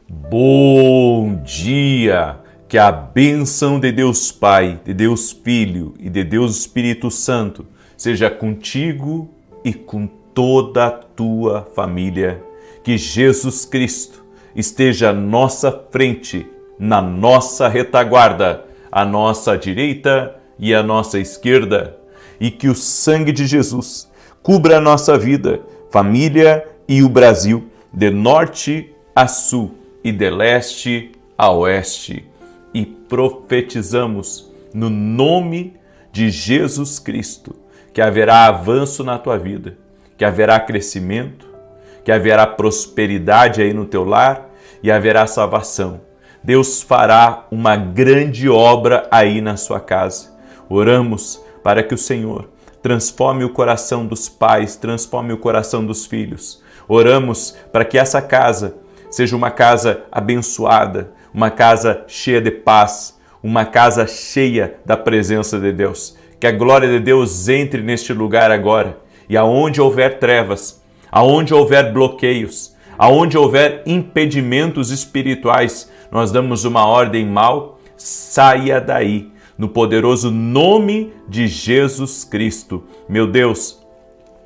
Bom dia! Que a bênção de Deus Pai, de Deus Filho e de Deus Espírito Santo seja contigo e com toda a tua família. Que Jesus Cristo esteja à nossa frente, na nossa retaguarda, à nossa direita e à nossa esquerda. E que o sangue de Jesus cubra a nossa vida, família e o Brasil, de norte a sul e de leste a oeste. E profetizamos no nome de Jesus Cristo que haverá avanço na tua vida, que haverá crescimento, que haverá prosperidade aí no teu lar e haverá salvação. Deus fará uma grande obra aí na sua casa. Oramos para que o Senhor transforme o coração dos pais, transforme o coração dos filhos. Oramos para que essa casa seja uma casa abençoada, uma casa cheia de paz, uma casa cheia da presença de Deus. Que a glória de Deus entre neste lugar agora. E aonde houver trevas, aonde houver bloqueios, aonde houver impedimentos espirituais, nós damos uma ordem mal, saia daí, no poderoso nome de Jesus Cristo. Meu Deus,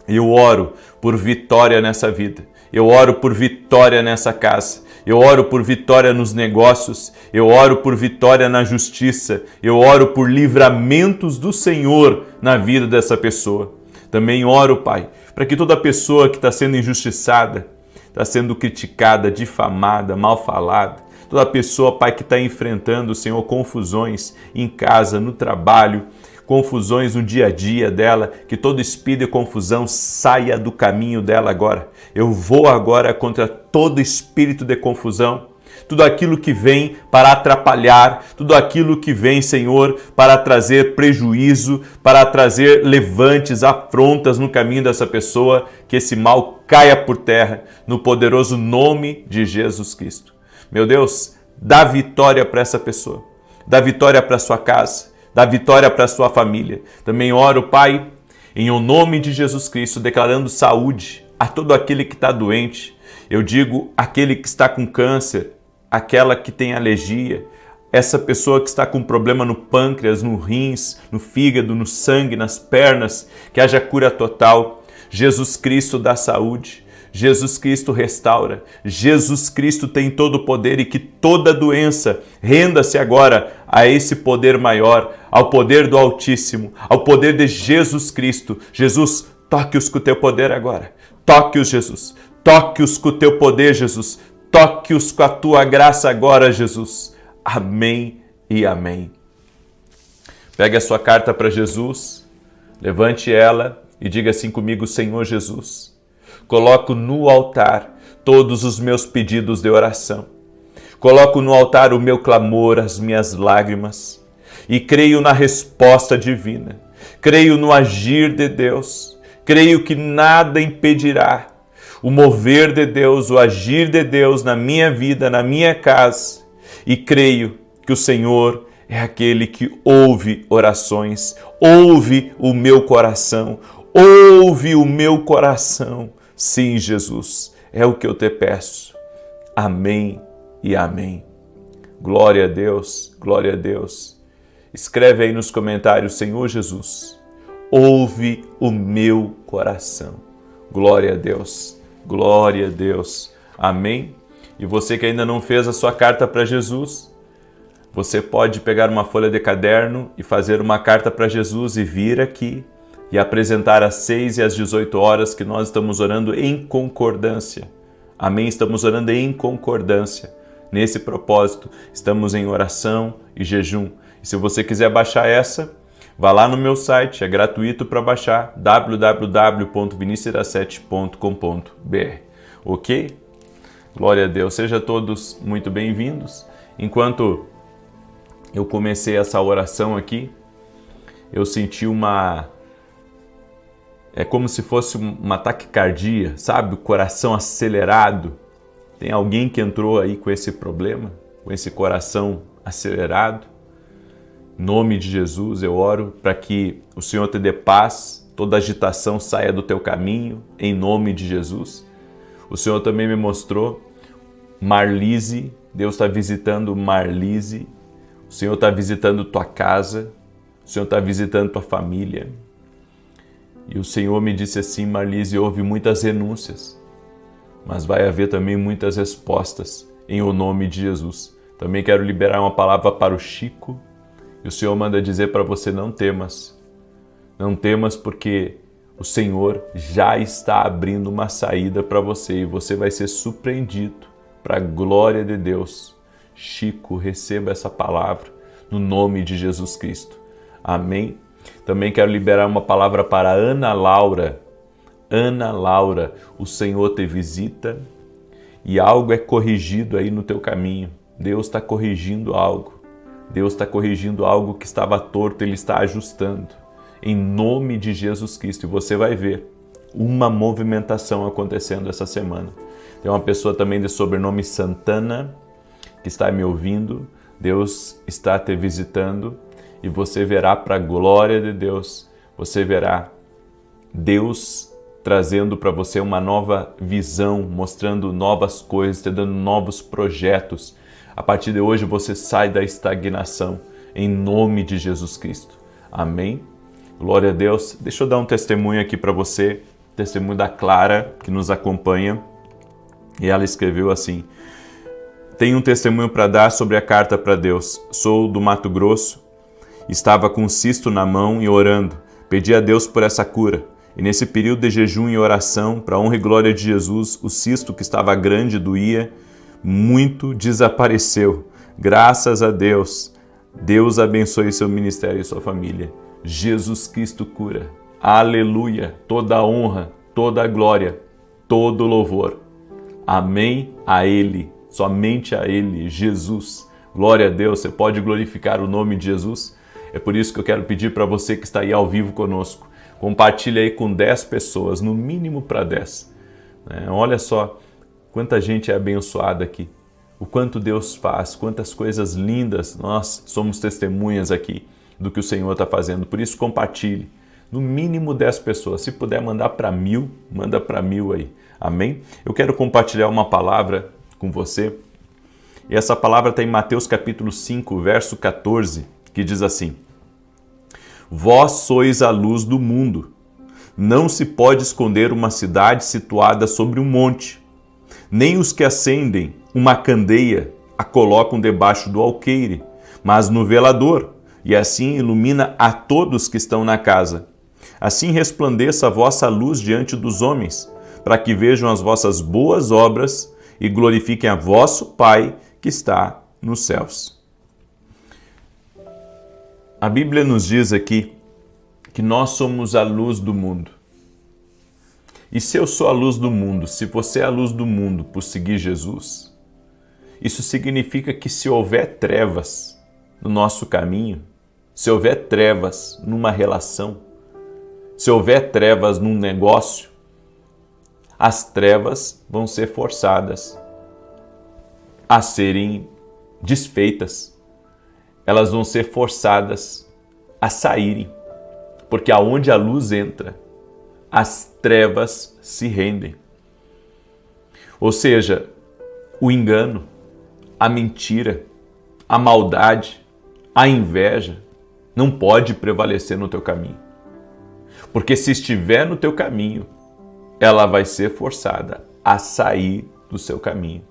eu oro por vitória nessa vida. Eu oro por vitória nessa casa. Eu oro por vitória nos negócios. Eu oro por vitória na justiça. Eu oro por livramentos do Senhor na vida dessa pessoa. Também oro, Pai, para que toda pessoa que está sendo injustiçada, está sendo criticada, difamada, mal falada, toda pessoa, Pai, que está enfrentando, Senhor, confusões em casa, no trabalho, confusões no dia a dia dela, que todo espírito de confusão saia do caminho dela agora. Eu vou agora contra todo espírito de confusão, tudo aquilo que vem para atrapalhar, tudo aquilo que vem, Senhor, para trazer prejuízo, para trazer levantes, afrontas no caminho dessa pessoa, que esse mal caia por terra, no poderoso nome de Jesus Cristo. Meu Deus, dá vitória para essa pessoa, dá vitória para sua casa, dá vitória para a sua família. Também oro, Pai, em o nome de Jesus Cristo, declarando saúde a todo aquele que está doente. Eu digo aquele que está com câncer, aquela que tem alergia, essa pessoa que está com problema no pâncreas, no rins, no fígado, no sangue, nas pernas, que haja cura total. Jesus Cristo dá saúde. Jesus Cristo restaura, Jesus Cristo tem todo o poder e que toda doença renda-se agora a esse poder maior, ao poder do Altíssimo, ao poder de Jesus Cristo. Jesus, toque-os com o teu poder agora, toque-os, Jesus, toque-os com o teu poder, Jesus, toque-os com a tua graça agora, Jesus. Amém e amém. Pegue a sua carta para Jesus, levante ela e diga assim comigo: Senhor Jesus, coloco no altar todos os meus pedidos de oração. Coloco no altar o meu clamor, as minhas lágrimas. E creio na resposta divina. Creio no agir de Deus. Creio que nada impedirá o mover de Deus, o agir de Deus na minha vida, na minha casa. E creio que o Senhor é aquele que ouve orações, ouve o meu coração, ouve o meu coração. Sim, Jesus, é o que eu te peço. Amém e amém. Glória a Deus, glória a Deus. Escreve aí nos comentários: Senhor Jesus, ouve o meu coração. Glória a Deus, glória a Deus. Amém. E você que ainda não fez a sua carta para Jesus, você pode pegar uma folha de caderno e fazer uma carta para Jesus e vir aqui e apresentar às 6 e às 18 horas, que nós estamos orando em concordância. Amém? Estamos orando em concordância. Nesse propósito, estamos em oração e jejum. E se você quiser baixar essa, vá lá no meu site, é gratuito para baixar, www.vinicius7.com.br. Ok? Glória a Deus. Sejam todos muito bem-vindos. Enquanto eu comecei essa oração aqui, eu senti é como se fosse uma taquicardia, sabe? O coração acelerado. Tem alguém que entrou aí com esse problema, com esse coração acelerado? Em nome de Jesus, eu oro para que o Senhor te dê paz, toda agitação saia do teu caminho, em nome de Jesus. O Senhor também me mostrou Marlise, Deus está visitando Marlise, o Senhor está visitando tua casa, o Senhor está visitando tua família. E o Senhor me disse assim: Marlise, houve muitas renúncias, mas vai haver também muitas respostas em o nome de Jesus. Também quero liberar uma palavra para o Chico, e o Senhor manda dizer para você: não temas. Não temas, porque o Senhor já está abrindo uma saída para você e você vai ser surpreendido para a glória de Deus. Chico, receba essa palavra no nome de Jesus Cristo. Amém? Também quero liberar uma palavra para Ana Laura. Ana Laura, o Senhor te visita e algo é corrigido aí no teu caminho. Deus está corrigindo algo. Deus está corrigindo algo que estava torto, Ele está ajustando. Em nome de Jesus Cristo. E você vai ver uma movimentação acontecendo essa semana. Tem uma pessoa também de sobrenome Santana que está me ouvindo. Deus está te visitando e você verá para a glória de Deus. Você verá Deus trazendo para você uma nova visão, mostrando novas coisas, te dando novos projetos. A partir de hoje você sai da estagnação em nome de Jesus Cristo. Amém? Glória a Deus. Deixa eu dar um testemunho aqui para você, testemunho da Clara, que nos acompanha. E ela escreveu assim: tenho um testemunho para dar sobre a carta para Deus. Sou do Mato Grosso, estava com um cisto na mão e orando. Pedi a Deus por essa cura. E nesse período de jejum e oração, para a honra e glória de Jesus, o cisto que estava grande doía muito desapareceu. Graças a Deus. Deus abençoe seu ministério e sua família. Jesus Cristo cura. Aleluia. Toda a honra, toda a glória, todo o louvor. Amém a Ele, somente a Ele, Jesus. Glória a Deus. Você pode glorificar o nome de Jesus? É por isso que eu quero pedir para você que está aí ao vivo conosco, compartilhe aí com 10 pessoas, no mínimo para 10. Olha só quanta gente é abençoada aqui. O quanto Deus faz, quantas coisas lindas. Nós somos testemunhas aqui do que o Senhor está fazendo. Por isso, compartilhe. No mínimo 10 pessoas. Se puder mandar para 1000, manda para 1000 aí. Amém? Eu quero compartilhar uma palavra com você. E essa palavra está em Mateus capítulo 5, verso 14, que diz assim: vós sois a luz do mundo. Não se pode esconder uma cidade situada sobre um monte. Nem os que acendem uma candeia a colocam debaixo do alqueire, mas no velador, e assim ilumina a todos que estão na casa. Assim resplandeça a vossa luz diante dos homens, para que vejam as vossas boas obras e glorifiquem a vosso Pai que está nos céus. A Bíblia nos diz aqui que nós somos a luz do mundo. E se eu sou a luz do mundo, se você é a luz do mundo por seguir Jesus, isso significa que se houver trevas no nosso caminho, se houver trevas numa relação, se houver trevas num negócio, as trevas vão ser forçadas a serem desfeitas. Elas vão ser forçadas a saírem, porque aonde a luz entra, as trevas se rendem. Ou seja, o engano, a mentira, a maldade, a inveja não pode prevalecer no teu caminho. Porque se estiver no teu caminho, ela vai ser forçada a sair do seu caminho.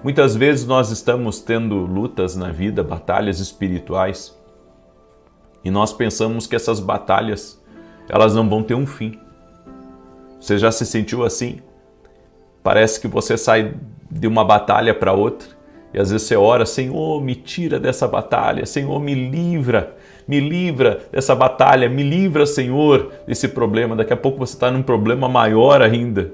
Muitas vezes nós estamos tendo lutas na vida, batalhas espirituais, e nós pensamos que essas batalhas, elas não vão ter um fim. Você já se sentiu assim? Parece que você sai de uma batalha para outra, e às vezes você ora: Senhor, me tira dessa batalha, Senhor, me livra dessa batalha, me livra, Senhor, desse problema. Daqui a pouco você está num problema maior ainda.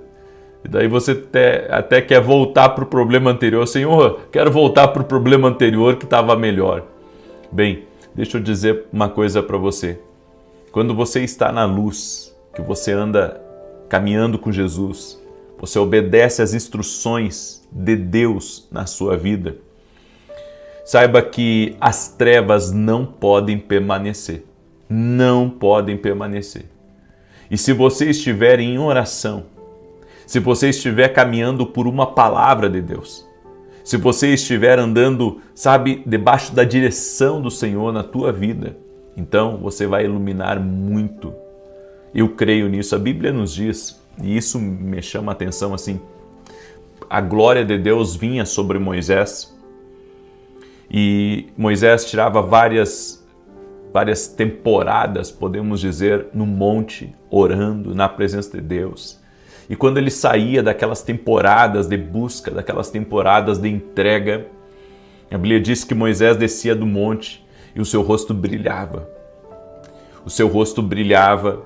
E daí você até quer voltar para o problema anterior. Senhor, quero voltar para o problema anterior que estava melhor. Bem, deixa eu dizer uma coisa para você. Quando você está na luz, que você anda caminhando com Jesus, você obedece às instruções de Deus na sua vida, saiba que as trevas não podem permanecer. Não podem permanecer. E se você estiver em oração, se você estiver caminhando por uma palavra de Deus, se você estiver andando, sabe, debaixo da direção do Senhor na tua vida, então você vai iluminar muito. Eu creio nisso, a Bíblia nos diz, e isso me chama a atenção assim, a glória de Deus vinha sobre Moisés e Moisés tirava várias temporadas, podemos dizer, no monte, orando na presença de Deus. E quando ele saía daquelas temporadas de busca, daquelas temporadas de entrega, a Bíblia diz que Moisés descia do monte e o seu rosto brilhava. O seu rosto brilhava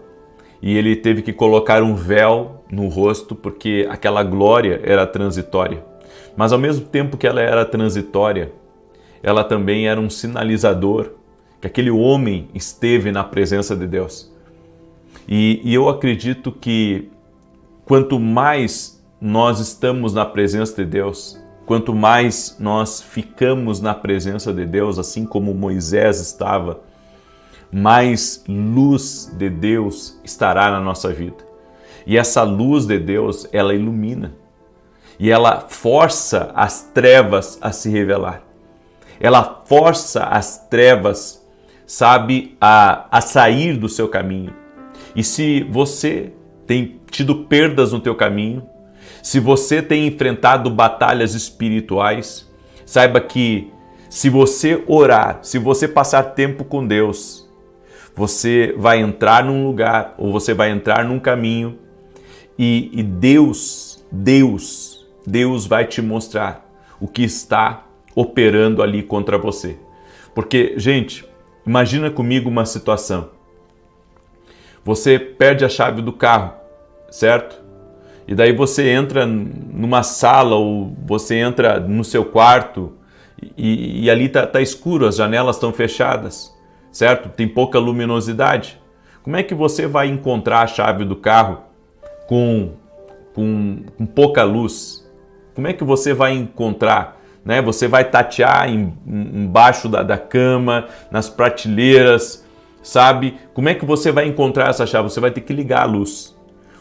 e ele teve que colocar um véu no rosto porque aquela glória era transitória. Mas ao mesmo tempo que ela era transitória, ela também era um sinalizador que aquele homem esteve na presença de Deus. E eu acredito que quanto mais nós estamos na presença de Deus, quanto mais nós ficamos na presença de Deus, assim como Moisés estava, mais luz de Deus estará na nossa vida. E essa luz de Deus, ela ilumina. E ela força as trevas a se revelar. Ela força as trevas, sabe, a sair do seu caminho. E se você tem tido perdas no teu caminho, se você tem enfrentado batalhas espirituais, saiba que se você orar, se você passar tempo com Deus, você vai entrar num lugar ou você vai entrar num caminho e Deus vai te mostrar o que está operando ali contra você. Porque, gente, imagina comigo uma situação. Você perde a chave do carro, certo? E daí você entra numa sala ou você entra no seu quarto e ali tá escuro, as janelas estão fechadas, certo? Tem pouca luminosidade. Como é que você vai encontrar a chave do carro com pouca luz? Como é que você vai encontrar? Né? Você vai tatear embaixo da cama, nas prateleiras, sabe? Como é que você vai encontrar essa chave? Você vai ter que ligar a luz.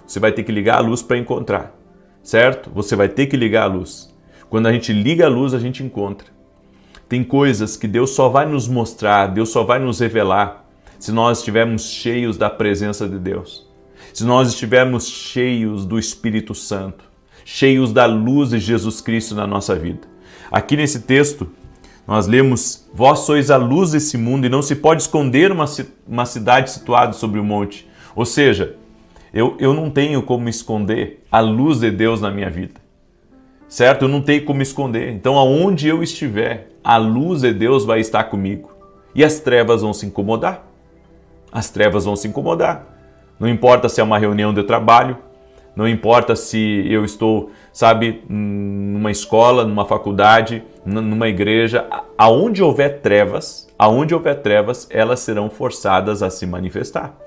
Você vai ter que ligar a luz para encontrar, certo? Você vai ter que ligar a luz. Quando a gente liga a luz, a gente encontra. Tem coisas que Deus só vai nos mostrar, Deus só vai nos revelar se nós estivermos cheios da presença de Deus. Se nós estivermos cheios do Espírito Santo, cheios da luz de Jesus Cristo na nossa vida. Aqui nesse texto, nós lemos: vós sois a luz desse mundo e não se pode esconder uma cidade situada sobre o monte. Ou seja, eu não tenho como esconder a luz de Deus na minha vida, certo? Eu não tenho como esconder. Então, aonde eu estiver, a luz de Deus vai estar comigo. E as trevas vão se incomodar. As trevas vão se incomodar. Não importa se é uma reunião de trabalho, não importa se eu estou, sabe, numa escola, numa faculdade, numa igreja, aonde houver trevas, elas serão forçadas a se manifestar.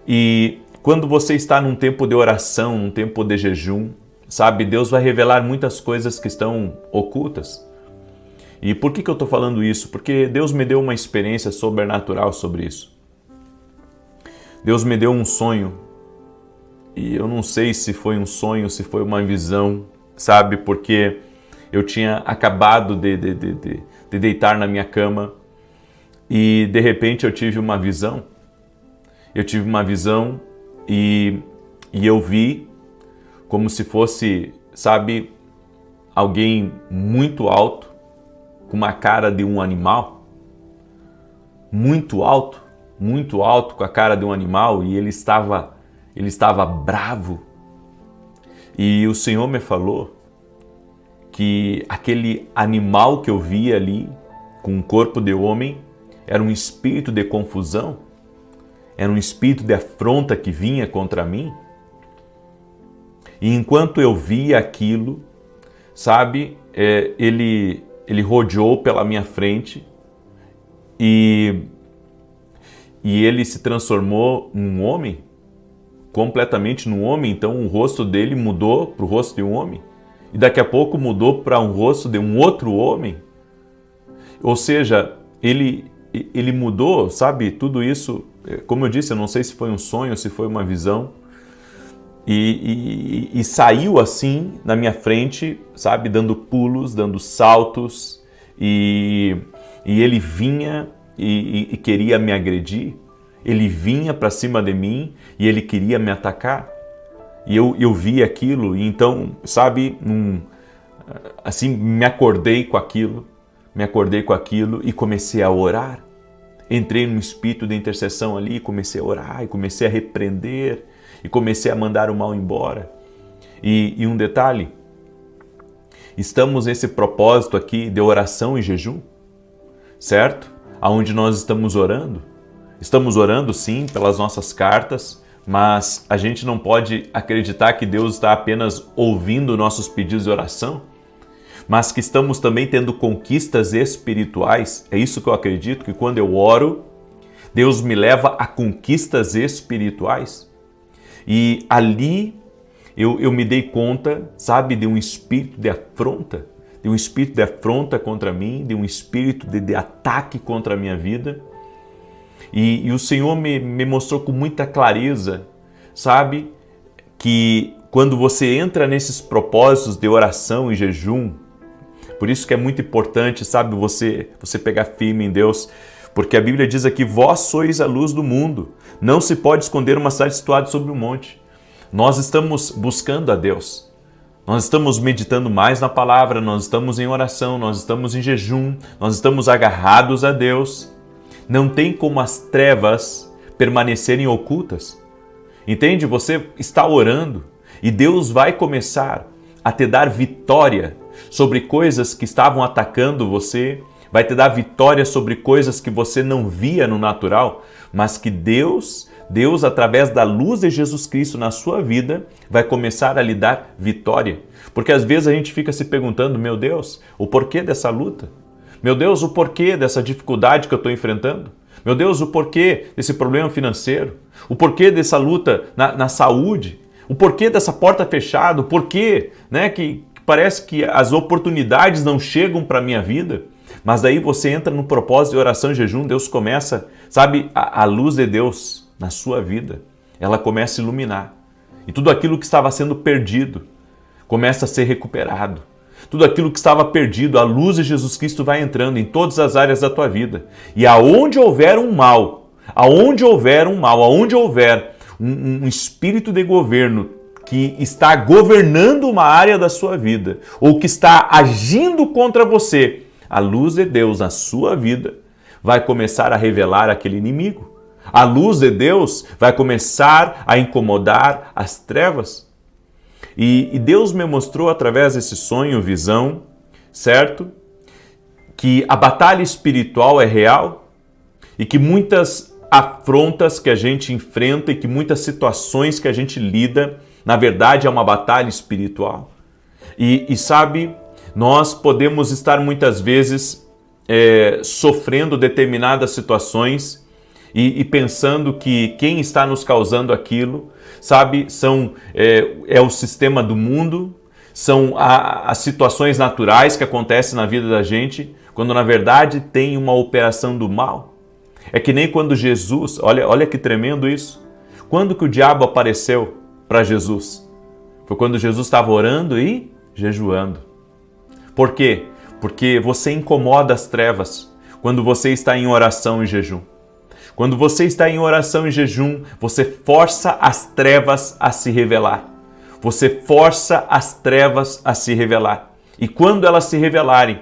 E quando você está num tempo de oração, num tempo de jejum, sabe, Deus vai revelar muitas coisas que estão ocultas. E por que eu estou falando isso? Porque Deus me deu uma experiência sobrenatural sobre isso. Deus me deu um sonho, e eu não sei se foi um sonho, se foi uma visão, sabe, porque eu tinha acabado de deitar na minha cama e de repente eu tive uma visão. E eu vi como se fosse, sabe, alguém muito alto, com uma cara de um animal, muito alto, com a cara de um animal, e ele estava bravo. E o Senhor me falou que aquele animal que eu vi ali, com um corpo de homem, era um espírito de confusão, era um espírito de afronta que vinha contra mim. E enquanto eu via aquilo, sabe, ele rodeou pela minha frente e ele se transformou num homem, completamente num homem. Então o rosto dele mudou para o rosto de um homem e daqui a pouco mudou para um rosto de um outro homem. Ou seja, ele mudou, sabe, tudo isso, como eu disse, eu não sei se foi um sonho, se foi uma visão, e saiu assim na minha frente, sabe, dando pulos, dando saltos, e ele vinha e queria me agredir, ele vinha para cima de mim e ele queria me atacar. E eu vi aquilo, e então, sabe, assim, me acordei com aquilo e comecei a orar. Entrei num espírito de intercessão ali, comecei a orar, e comecei a repreender, e comecei a mandar o mal embora. E um detalhe, estamos nesse propósito aqui de oração e jejum, certo? Aonde nós estamos orando. Estamos orando sim pelas nossas cartas, mas a gente não pode acreditar que Deus está apenas ouvindo nossos pedidos de oração, mas que estamos também tendo conquistas espirituais. É isso que eu acredito, que quando eu oro, Deus me leva a conquistas espirituais. E ali eu me dei conta, sabe, de um espírito de afronta, contra mim, de um espírito de ataque contra a minha vida. E o Senhor me mostrou com muita clareza, sabe, que quando você entra nesses propósitos de oração e jejum, por isso que é muito importante, sabe, você pegar firme em Deus, porque a Bíblia diz aqui, vós sois a luz do mundo, não se pode esconder uma cidade situada sobre um monte. Nós estamos buscando a Deus, nós estamos meditando mais na palavra, nós estamos em oração, nós estamos em jejum, nós estamos agarrados a Deus. Não tem como as trevas permanecerem ocultas. Entende? Você está orando e Deus vai começar a te dar vitória sobre coisas que estavam atacando você, vai te dar vitória sobre coisas que você não via no natural, mas que Deus, através da luz de Jesus Cristo na sua vida, vai começar a lhe dar vitória. Porque às vezes a gente fica se perguntando, meu Deus, o porquê dessa luta? Meu Deus, o porquê dessa dificuldade que eu estou enfrentando? Meu Deus, o porquê desse problema financeiro? O porquê dessa luta na saúde? O porquê dessa porta fechada? O porquê, né, que parece que as oportunidades não chegam para a minha vida? Mas daí você entra no propósito de oração e jejum, Deus começa, sabe, a luz de Deus na sua vida, ela começa a iluminar. E tudo aquilo que estava sendo perdido começa a ser recuperado. Tudo aquilo que estava perdido, a luz de Jesus Cristo vai entrando em todas as áreas da tua vida. E aonde houver um mal, aonde houver um espírito de governo que está governando uma área da sua vida, ou que está agindo contra você, a luz de Deus na sua vida vai começar a revelar aquele inimigo. A luz de Deus vai começar a incomodar as trevas. E Deus me mostrou através desse sonho, visão, certo? Que a batalha espiritual é real e que muitas afrontas que a gente enfrenta e que muitas situações que a gente lida, na verdade é uma batalha espiritual. E sabe, nós podemos estar muitas vezes sofrendo determinadas situações e pensando que quem está nos causando aquilo, sabe, é o sistema do mundo, são as situações naturais que acontecem na vida da gente, quando na verdade tem uma operação do mal. É que nem quando Jesus, olha que tremendo isso, quando que o diabo apareceu para Jesus? Foi quando Jesus estava orando e jejuando. Por quê? Porque você incomoda as trevas quando você está em oração e jejum. Quando você está em oração e jejum, você força as trevas a se revelar. Você força as trevas a se revelar. E quando elas se revelarem,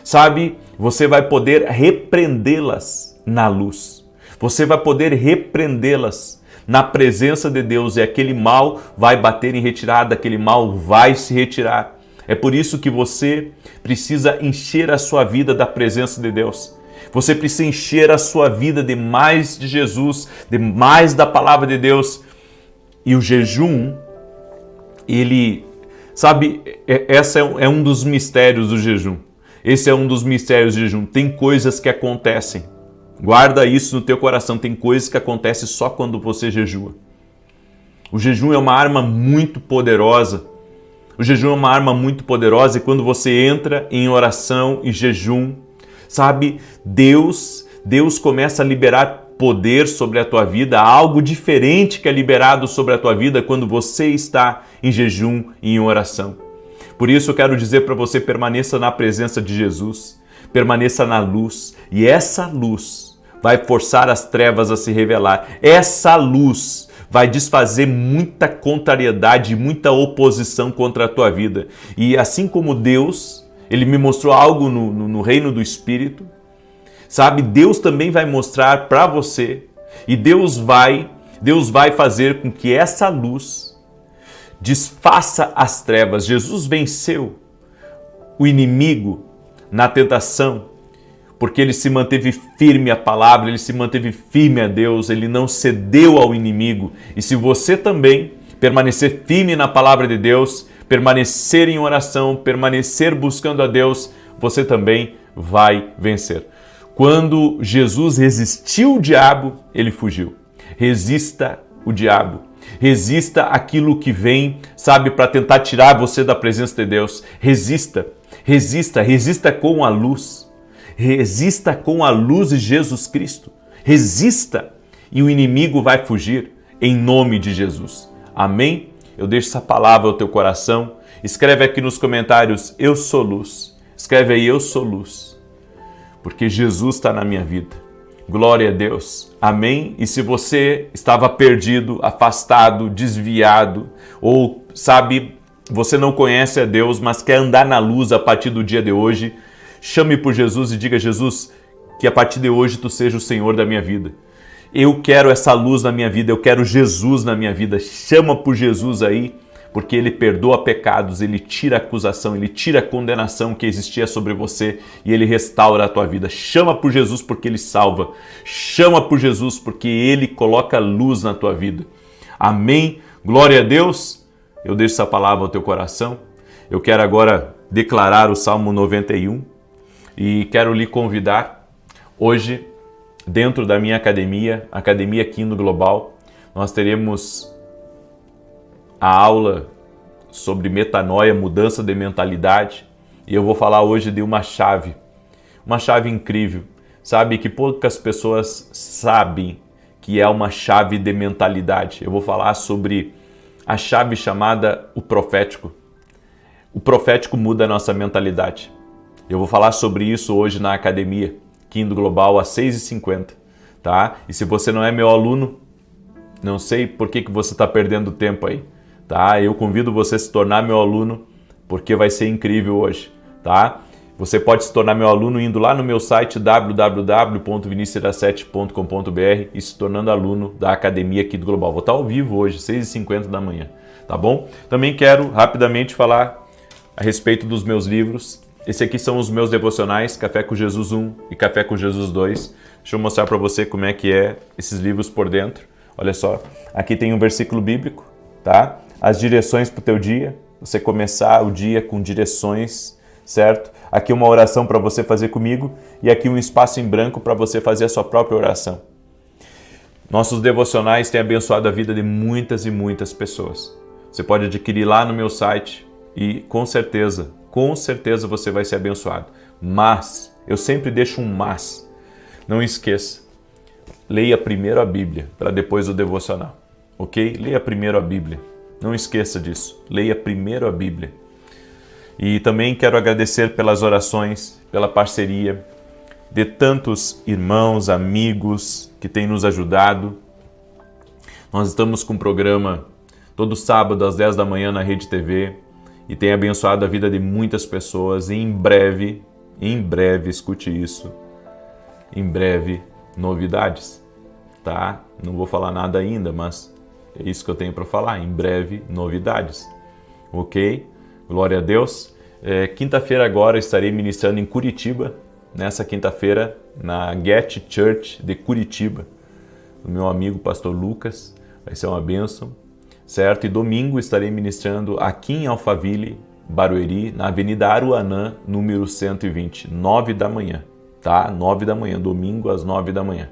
sabe, você vai poder repreendê-las na luz. Você vai poder repreendê-las na presença de Deus e aquele mal vai bater em retirada, aquele mal vai se retirar. É por isso que você precisa encher a sua vida da presença de Deus. Você precisa encher a sua vida de mais de Jesus, de mais da palavra de Deus. E o jejum, ele, sabe, esse é um dos mistérios do jejum. Esse é um dos mistérios do jejum. Tem coisas que acontecem. Guarda isso no teu coração. Tem coisas que acontecem só quando você jejua. O jejum é uma arma muito poderosa. O jejum é uma arma muito poderosa e quando você entra em oração e jejum, sabe, Deus começa a liberar poder sobre a tua vida, há algo diferente que é liberado sobre a tua vida quando você está em jejum e em oração. Por isso eu quero dizer para você, permaneça na presença de Jesus, permaneça na luz, e essa luz vai forçar as trevas a se revelar. Essa luz vai desfazer muita contrariedade, muita oposição contra a tua vida. E assim como Deus, Ele me mostrou algo no reino do Espírito, sabe? Deus também vai mostrar para você, e Deus vai fazer com que essa luz desfaça as trevas. Jesus venceu o inimigo na tentação, porque ele se manteve firme à palavra, ele se manteve firme a Deus, ele não cedeu ao inimigo. E se você também permanecer firme na palavra de Deus, permanecer em oração, permanecer buscando a Deus, você também vai vencer. Quando Jesus resistiu o diabo, ele fugiu. Resista o diabo. Resista aquilo que vem, sabe, para tentar tirar você da presença de Deus. Resista, resista, resista com a luz. Resista com a luz de Jesus Cristo. Resista e o inimigo vai fugir em nome de Jesus. Amém? Eu deixo essa palavra ao teu coração. Escreve aqui nos comentários, eu sou luz. Escreve aí, eu sou luz. Porque Jesus está na minha vida. Glória a Deus. Amém? E se você estava perdido, afastado, desviado, ou sabe, você não conhece a Deus, mas quer andar na luz a partir do dia de hoje, chame por Jesus e diga, Jesus, que a partir de hoje tu seja o Senhor da minha vida. Eu quero essa luz na minha vida, eu quero Jesus na minha vida. Chama por Jesus aí, porque Ele perdoa pecados, Ele tira a acusação, Ele tira a condenação que existia sobre você e Ele restaura a tua vida. Chama por Jesus porque Ele salva. Chama por Jesus porque Ele coloca luz na tua vida. Amém? Glória a Deus. Eu deixo essa palavra ao teu coração. Eu quero agora declarar o Salmo 91 e quero lhe convidar hoje, dentro da minha academia, Academia Kingdom Global, nós teremos a aula sobre metanoia, mudança de mentalidade, e eu vou falar hoje de uma chave incrível, sabe, que poucas pessoas sabem que é uma chave de mentalidade. Eu vou falar sobre a chave chamada o profético. O profético muda a nossa mentalidade. Eu vou falar sobre isso hoje na Academia Kingdom Global às 6h50, tá? E se você não é meu aluno, não sei por que você está perdendo tempo aí. Tá? Eu convido você a se tornar meu aluno, porque vai ser incrível hoje, tá? Você pode se tornar meu aluno indo lá no meu site www.vinicius17.com.br e se tornando aluno da Academia aqui do Global. Vou estar ao vivo hoje, 6h50 da manhã, tá bom? Também quero rapidamente falar a respeito dos meus livros. Esse aqui são os meus devocionais, Café com Jesus 1 e Café com Jesus 2. Deixa eu mostrar para você como é que é esses livros por dentro. Olha só, aqui tem um versículo bíblico, tá? As direções para o teu dia, você começar o dia com direções, certo? Aqui uma oração para você fazer comigo e aqui um espaço em branco para você fazer a sua própria oração. Nossos devocionais têm abençoado a vida de muitas e muitas pessoas. Você pode adquirir lá no meu site e com certeza você vai ser abençoado. Mas, eu sempre deixo um mas, não esqueça, leia primeiro a Bíblia para depois o devocional, ok? Leia primeiro a Bíblia. Não esqueça disso, leia primeiro a Bíblia. E também quero agradecer pelas orações, pela parceria de tantos irmãos, amigos que têm nos ajudado. Nós estamos com um programa todo sábado às 10 da manhã na Rede TV e tem abençoado a vida de muitas pessoas. E em breve, escute isso, em breve novidades, tá? Não vou falar nada ainda, mas é isso que eu tenho para falar. Em breve, novidades. Ok? Glória a Deus. Quinta-feira agora estarei ministrando em Curitiba. Nessa quinta-feira, na Get Church de Curitiba. Do meu amigo pastor Lucas. Vai ser uma bênção. Certo? E domingo estarei ministrando aqui em Alphaville, Barueri, na Avenida Aruanã, número 120. 9 da manhã. Tá? 9 da manhã. Domingo às 9 da manhã.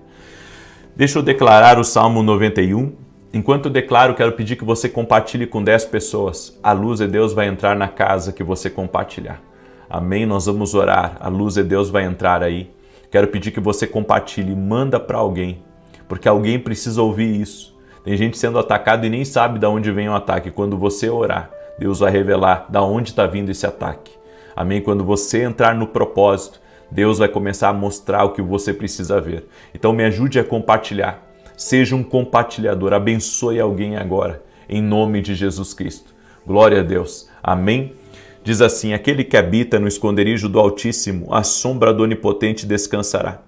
Deixa eu declarar o Salmo 91. Enquanto eu declaro, quero pedir que você compartilhe com 10 pessoas. A luz de Deus vai entrar na casa que você compartilhar. Amém? Nós vamos orar. A luz de Deus vai entrar aí. Quero pedir que você compartilhe. Manda para alguém. porque alguém precisa ouvir isso. Tem gente sendo atacado e nem sabe de onde vem o ataque. Quando você orar, Deus vai revelar de onde está vindo esse ataque. Amém? Quando você entrar no propósito, Deus vai começar a mostrar o que você precisa ver. Então me ajude a compartilhar. Seja um compartilhador. Abençoe alguém agora, em nome de Jesus Cristo. Glória a Deus. Amém? Diz assim: aquele que habita no esconderijo do Altíssimo, à sombra do Onipotente descansará.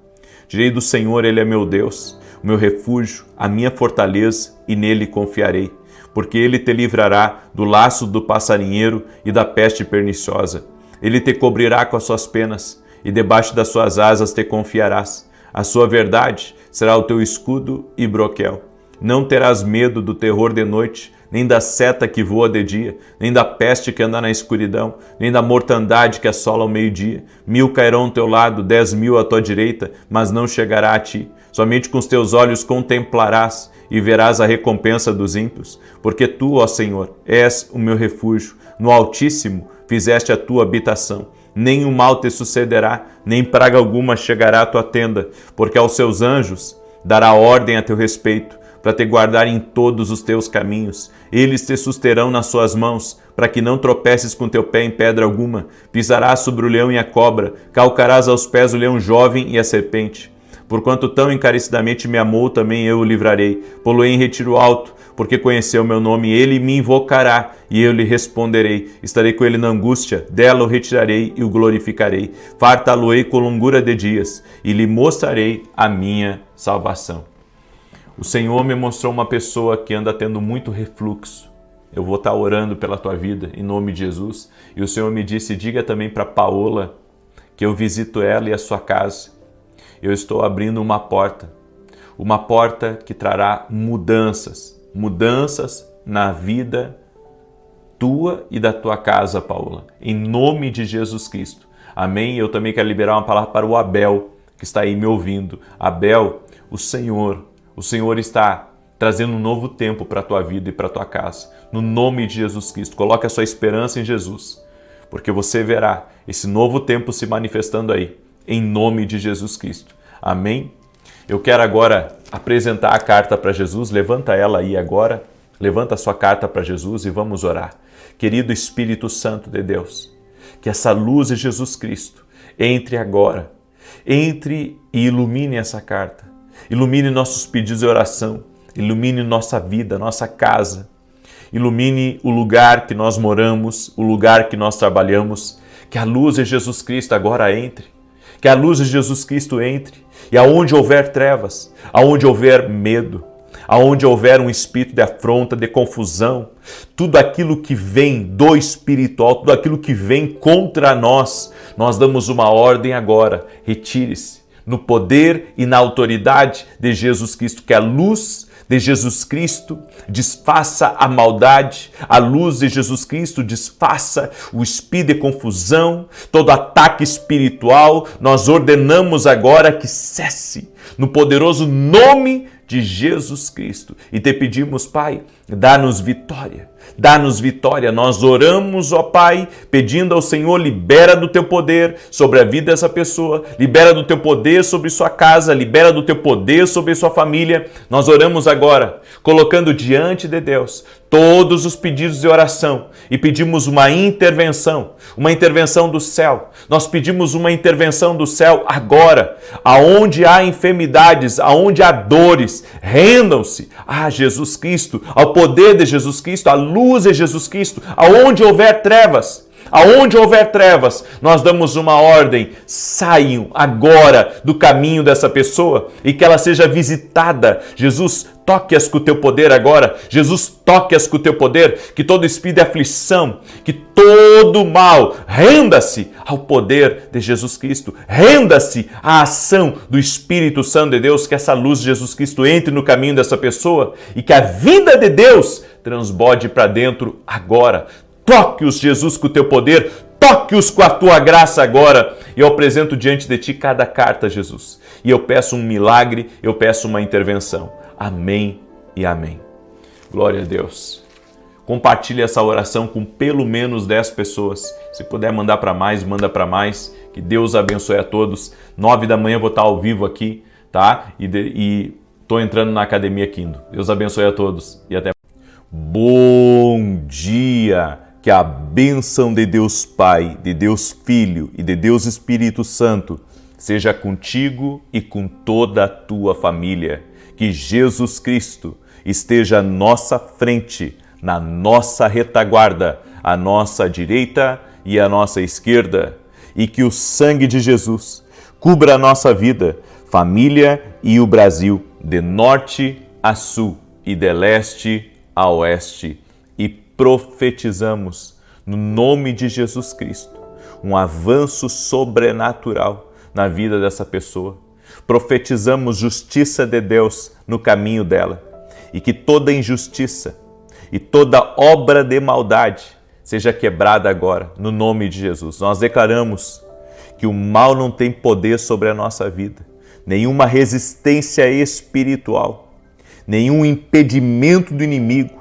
Direi do Senhor, Ele é meu Deus, o meu refúgio, a minha fortaleza, e nele confiarei. Porque Ele te livrará do laço do passarinheiro e da peste perniciosa. Ele te cobrirá com as suas penas, e debaixo das suas asas te confiarás. A sua verdade será o teu escudo e broquel. Não terás medo do terror de noite, nem da seta que voa de dia, nem da peste que anda na escuridão, nem da mortandade que assola ao meio-dia. 1000 cairão ao teu lado, 10.000 à tua direita, mas não chegará a ti. Somente com os teus olhos contemplarás e verás a recompensa dos ímpios. Porque tu, ó Senhor, és o meu refúgio. No Altíssimo fizeste a tua habitação. Nem o mal te sucederá, nem praga alguma chegará à tua tenda, porque aos seus anjos dará ordem a teu respeito, para te guardar em todos os teus caminhos. Eles te susterão nas suas mãos, para que não tropeces com teu pé em pedra alguma. Pisarás sobre o leão e a cobra, calcarás aos pés o leão jovem e a serpente. Porquanto tão encarecidamente me amou, também eu o livrarei. Pô-lo-ei em retiro alto, porque conheceu o meu nome. Ele me invocará, e eu lhe responderei. Estarei com ele na angústia, dela o retirarei e o glorificarei. Fartá-lo-ei com longura de dias, e lhe mostrarei a minha salvação. O Senhor me mostrou uma pessoa que anda tendo muito refluxo. Eu vou estar orando pela tua vida, em nome de Jesus. E o Senhor me disse, diga também para Paola que eu visito ela e a sua casa. Eu estou abrindo uma porta que trará mudanças na vida tua e da tua casa, Paola, em nome de Jesus Cristo. Amém? Eu também quero liberar uma palavra para o Abel, que está aí me ouvindo. Abel, o Senhor está trazendo um novo tempo para a tua vida e para a tua casa. No nome de Jesus Cristo, coloque a sua esperança em Jesus, porque você verá esse novo tempo se manifestando aí, em nome de Jesus Cristo. Amém? Eu quero agora apresentar a carta para Jesus. Levanta ela aí agora. Levanta a sua carta para Jesus e vamos orar. Querido Espírito Santo de Deus, que essa luz de Jesus Cristo entre agora. Entre e ilumine essa carta. Ilumine nossos pedidos de oração. Ilumine nossa vida, nossa casa. Ilumine o lugar que nós moramos, o lugar que nós trabalhamos. Que a luz de Jesus Cristo agora entre. Que a luz de Jesus Cristo entre. E aonde houver trevas, aonde houver medo, aonde houver um espírito de afronta, de confusão, tudo aquilo que vem do espiritual, tudo aquilo que vem contra nós, nós damos uma ordem agora, retire-se no poder e na autoridade de Jesus Cristo, que a luz de Jesus Cristo desfaça a maldade, a luz de Jesus Cristo desfaça o espírito de confusão, todo ataque espiritual, nós ordenamos agora que cesse, no poderoso nome de Jesus Cristo. E te pedimos, Pai, dá-nos vitória. Dá-nos vitória. Nós oramos, ó Pai, pedindo ao Senhor, libera do teu poder sobre a vida dessa pessoa, libera do teu poder sobre sua casa, libera do teu poder sobre sua família. Nós oramos agora, colocando diante de Deus todos os pedidos de oração e pedimos uma intervenção do céu. Nós pedimos uma intervenção do céu agora, aonde há enfermidades, aonde há dores, rendam-se a Jesus Cristo, ao poder de Jesus Cristo, à luz de Jesus Cristo, aonde houver trevas. Aonde houver trevas, nós damos uma ordem, saiam agora do caminho dessa pessoa e que ela seja visitada. Jesus, toque-as com o teu poder agora. Jesus, toque-as com o teu poder, que todo espírito de aflição, que todo mal, renda-se ao poder de Jesus Cristo, renda-se à ação do Espírito Santo de Deus, que essa luz de Jesus Cristo entre no caminho dessa pessoa e que a vida de Deus transborde para dentro agora. Toque-os, Jesus, com o teu poder, toque-os com a tua graça agora. E eu apresento diante de ti cada carta, Jesus. E eu peço um milagre, eu peço uma intervenção. Amém e amém. Glória a Deus. Compartilhe essa oração com pelo menos 10 pessoas. Se puder mandar para mais, manda para mais. Que Deus abençoe a todos. 9 da manhã eu vou estar ao vivo aqui, tá? E Estou entrando na Academia Kindle. Deus abençoe a todos e até. Bom dia! Que a bênção de Deus Pai, de Deus Filho e de Deus Espírito Santo seja contigo e com toda a tua família. Que Jesus Cristo esteja à nossa frente, na nossa retaguarda, à nossa direita e à nossa esquerda. E que o sangue de Jesus cubra a nossa vida, família e o Brasil, de norte a sul e de leste a oeste. E profetizamos, no nome de Jesus Cristo, um avanço sobrenatural na vida dessa pessoa. Profetizamos justiça de Deus no caminho dela e que toda injustiça e toda obra de maldade seja quebrada agora, no nome de Jesus. Nós declaramos que o mal não tem poder sobre a nossa vida, nenhuma resistência espiritual, nenhum impedimento do inimigo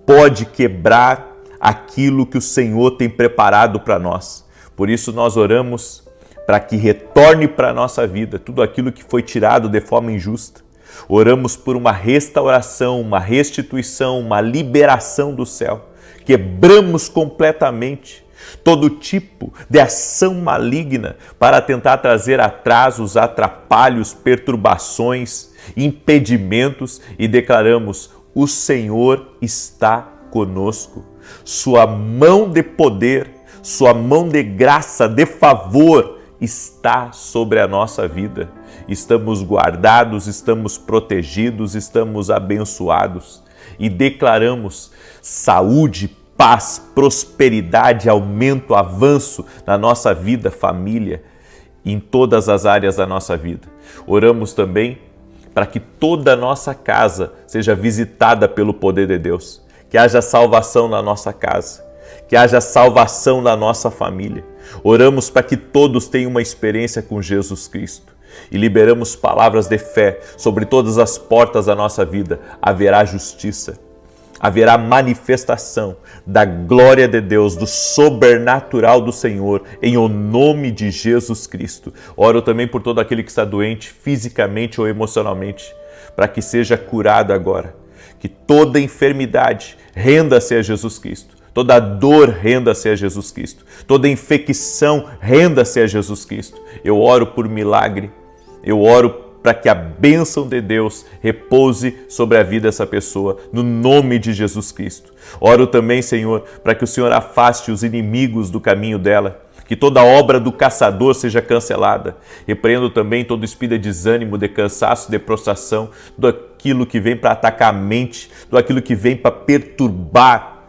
pode quebrar aquilo que o Senhor tem preparado para nós. Por isso nós oramos para que retorne para a nossa vida tudo aquilo que foi tirado de forma injusta. Oramos por uma restauração, uma restituição, uma liberação do céu. Quebramos completamente todo tipo de ação maligna para tentar trazer atrasos, atrapalhos, perturbações, impedimentos e declaramos: o Senhor está conosco. Sua mão de poder, sua mão de graça, de favor está sobre a nossa vida. Estamos guardados, estamos protegidos, estamos abençoados e declaramos saúde, paz, prosperidade, aumento, avanço na nossa vida, família, em todas as áreas da nossa vida. Oramos também para que toda a nossa casa seja visitada pelo poder de Deus, que haja salvação na nossa casa, que haja salvação na nossa família. Oramos para que todos tenham uma experiência com Jesus Cristo e liberamos palavras de fé sobre todas as portas da nossa vida. Haverá justiça, haverá manifestação da glória de Deus, do sobrenatural do Senhor, em o nome de Jesus Cristo. Oro também por todo aquele que está doente fisicamente ou emocionalmente, para que seja curado agora, que toda enfermidade renda-se a Jesus Cristo, toda dor renda-se a Jesus Cristo, toda infecção renda-se a Jesus Cristo. Eu oro por milagre, eu oro para que a bênção de Deus repouse sobre a vida dessa pessoa, no nome de Jesus Cristo. Oro também, Senhor, para que o Senhor afaste os inimigos do caminho dela, que toda obra do caçador seja cancelada. Repreendo também todo espírito de desânimo, de cansaço, de prostração, tudo aquilo que vem para atacar a mente, tudo aquilo que vem para perturbar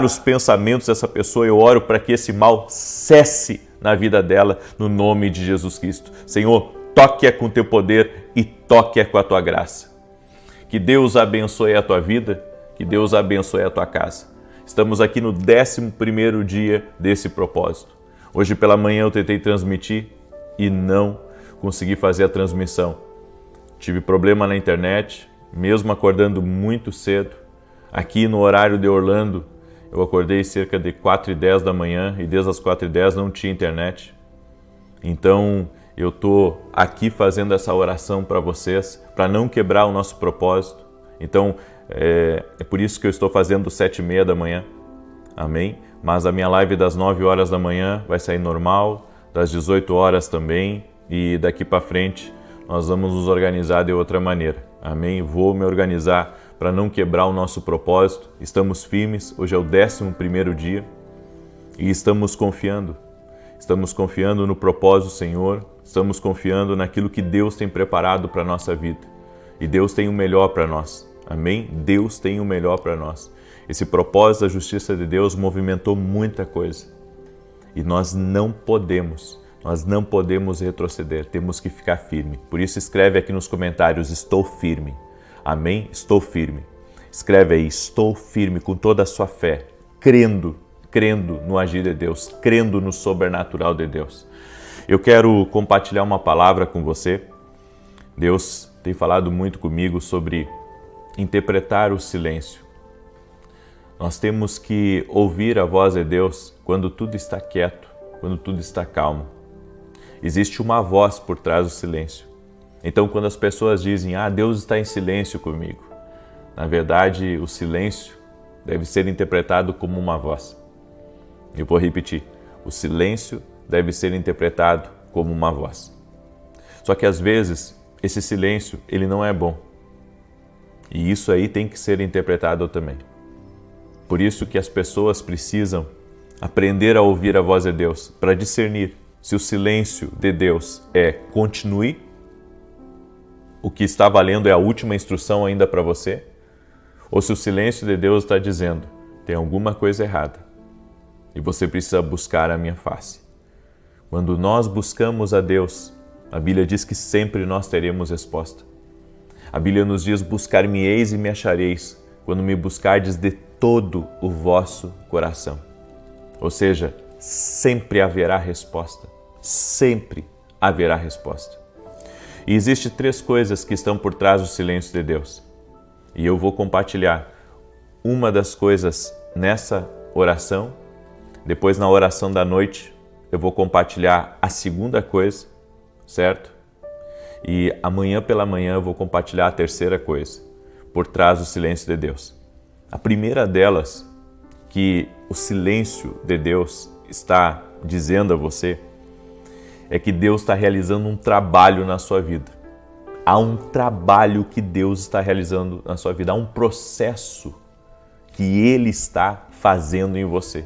os pensamentos dessa pessoa. Eu oro para que esse mal cesse na vida dela, no nome de Jesus Cristo. Senhor, toque-a com teu poder e toque-a com a tua graça. Que Deus abençoe a tua vida, que Deus abençoe a tua casa. Estamos aqui no 11º dia desse propósito. Hoje pela manhã eu tentei transmitir e não consegui fazer a transmissão. Tive problema na internet, mesmo acordando muito cedo. Aqui no horário de Orlando, eu acordei cerca de 4h10 da manhã e desde as 4h10 não tinha internet. Então, eu estou aqui fazendo essa oração para vocês, para não quebrar o nosso propósito. Então, é por isso que eu estou fazendo 7h30 da manhã. Amém? Mas a minha live das 9 horas da manhã vai sair normal, das 18 horas também, e daqui para frente nós vamos nos organizar de outra maneira. Amém? Vou me organizar para não quebrar o nosso propósito. Estamos firmes, hoje é o 11º dia e estamos confiando. Estamos confiando no propósito do Senhor, estamos confiando naquilo que Deus tem preparado para a nossa vida. E Deus tem o melhor para nós. Amém? Deus tem o melhor para nós. Esse propósito da justiça de Deus movimentou muita coisa. E nós não podemos retroceder, temos que ficar firme. Por isso escreve aqui nos comentários, estou firme. Amém? Estou firme. Escreve aí, estou firme com toda a sua fé, crendo no agir de Deus, crendo no sobrenatural de Deus. Eu quero compartilhar uma palavra com você. Deus tem falado muito comigo sobre interpretar o silêncio. Nós temos que ouvir a voz de Deus quando tudo está quieto, quando tudo está calmo. Existe uma voz por trás do silêncio. Então, quando as pessoas dizem, Deus está em silêncio comigo, na verdade, o silêncio deve ser interpretado como uma voz. Eu vou repetir, o silêncio deve ser interpretado como uma voz. Só que às vezes, esse silêncio, ele não é bom. E isso aí tem que ser interpretado também. Por isso que as pessoas precisam aprender a ouvir a voz de Deus, para discernir se o silêncio de Deus é continue, o que está valendo é a última instrução ainda para você, ou se o silêncio de Deus está dizendo, tem alguma coisa errada e você precisa buscar a minha face. Quando nós buscamos a Deus, a Bíblia diz que sempre nós teremos resposta. A Bíblia nos diz, buscar-me-eis e me achareis, quando me buscardes de todo o vosso coração. Ou seja, sempre haverá resposta. Sempre haverá resposta. E existem 3 coisas que estão por trás do silêncio de Deus. E eu vou compartilhar uma das coisas nessa oração. Depois, na oração da noite, eu vou compartilhar a segunda coisa, certo? E amanhã pela manhã eu vou compartilhar a terceira coisa, por trás do silêncio de Deus. A primeira delas, que o silêncio de Deus está dizendo a você, é que Deus está realizando um trabalho na sua vida. Há um trabalho que Deus está realizando na sua vida, há um processo que Ele está fazendo em você.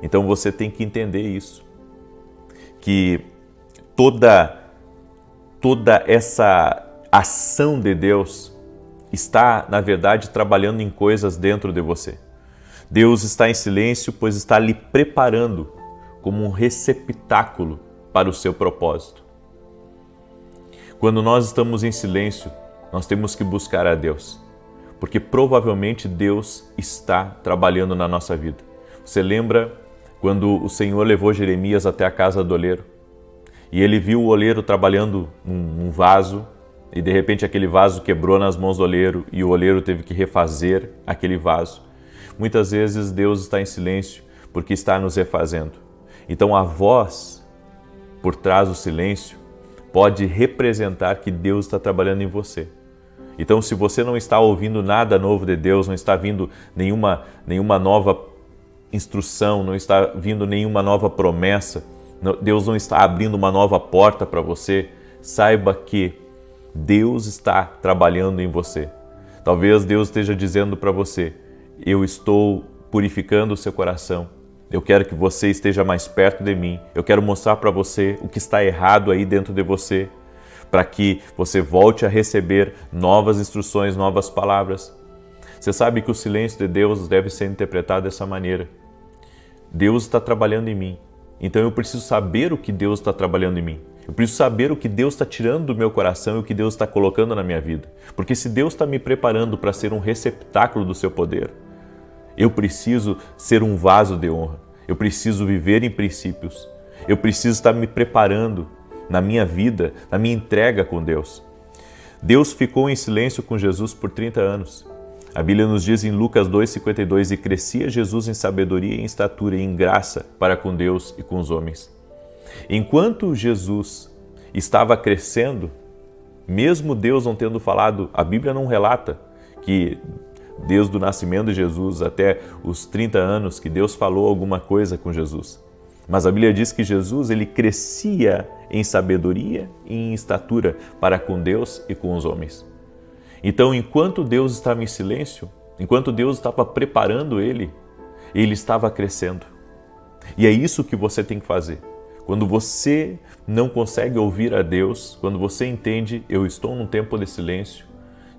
Então você tem que entender isso, que toda essa ação de Deus está, na verdade, trabalhando em coisas dentro de você. Deus está em silêncio, pois está lhe preparando como um receptáculo para o seu propósito. Quando nós estamos em silêncio, nós temos que buscar a Deus, porque provavelmente Deus está trabalhando na nossa vida. Você lembra quando o Senhor levou Jeremias até a casa do oleiro? E ele viu o oleiro trabalhando num vaso, e de repente aquele vaso quebrou nas mãos do oleiro, e o oleiro teve que refazer aquele vaso. Muitas vezes Deus está em silêncio, porque está nos refazendo. Então a voz por trás do silêncio pode representar que Deus está trabalhando em você. Então, se você não está ouvindo nada novo de Deus, não está vindo nenhuma nova instrução, não está vindo nenhuma nova promessa, Deus não está abrindo uma nova porta para você, saiba que Deus está trabalhando em você. Talvez Deus esteja dizendo para você, eu estou purificando o seu coração, eu quero que você esteja mais perto de mim, eu quero mostrar para você o que está errado aí dentro de você, para que você volte a receber novas instruções, novas palavras. Você sabe que o silêncio de Deus deve ser interpretado dessa maneira. Deus está trabalhando em mim, então eu preciso saber o que Deus está trabalhando em mim. Eu preciso saber o que Deus está tirando do meu coração e o que Deus está colocando na minha vida. Porque se Deus está me preparando para ser um receptáculo do seu poder, eu preciso ser um vaso de honra. Eu preciso viver em princípios. Eu preciso estar me preparando na minha vida, na minha entrega com Deus. Deus ficou em silêncio com Jesus por 30 anos. A Bíblia nos diz em Lucas 2,52, e crescia Jesus em sabedoria, em estatura e em graça para com Deus e com os homens. Enquanto Jesus estava crescendo, mesmo Deus não tendo falado, a Bíblia não relata que desde o nascimento de Jesus até os 30 anos que Deus falou alguma coisa com Jesus. Mas a Bíblia diz que Jesus ele crescia em sabedoria e em estatura para com Deus e com os homens. Então, enquanto Deus estava em silêncio, enquanto Deus estava preparando ele estava crescendo. E é isso que você tem que fazer. Quando você não consegue ouvir a Deus, quando você entende, eu estou num tempo de silêncio,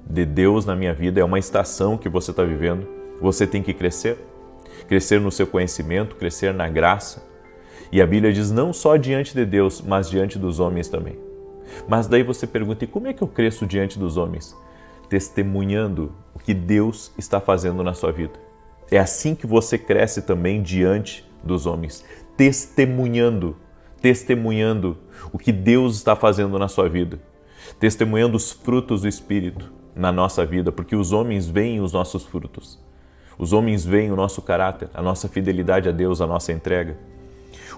de Deus na minha vida, é uma estação que você está vivendo, você tem que crescer. Crescer no seu conhecimento, crescer na graça. E a Bíblia diz não só diante de Deus, mas diante dos homens também. Mas daí você pergunta, e como é que eu cresço diante dos homens? Testemunhando o que Deus está fazendo na sua vida. É assim que você cresce também diante dos homens, testemunhando o que Deus está fazendo na sua vida, testemunhando os frutos do Espírito na nossa vida, porque os homens veem os nossos frutos, os homens veem o nosso caráter, a nossa fidelidade a Deus, a nossa entrega.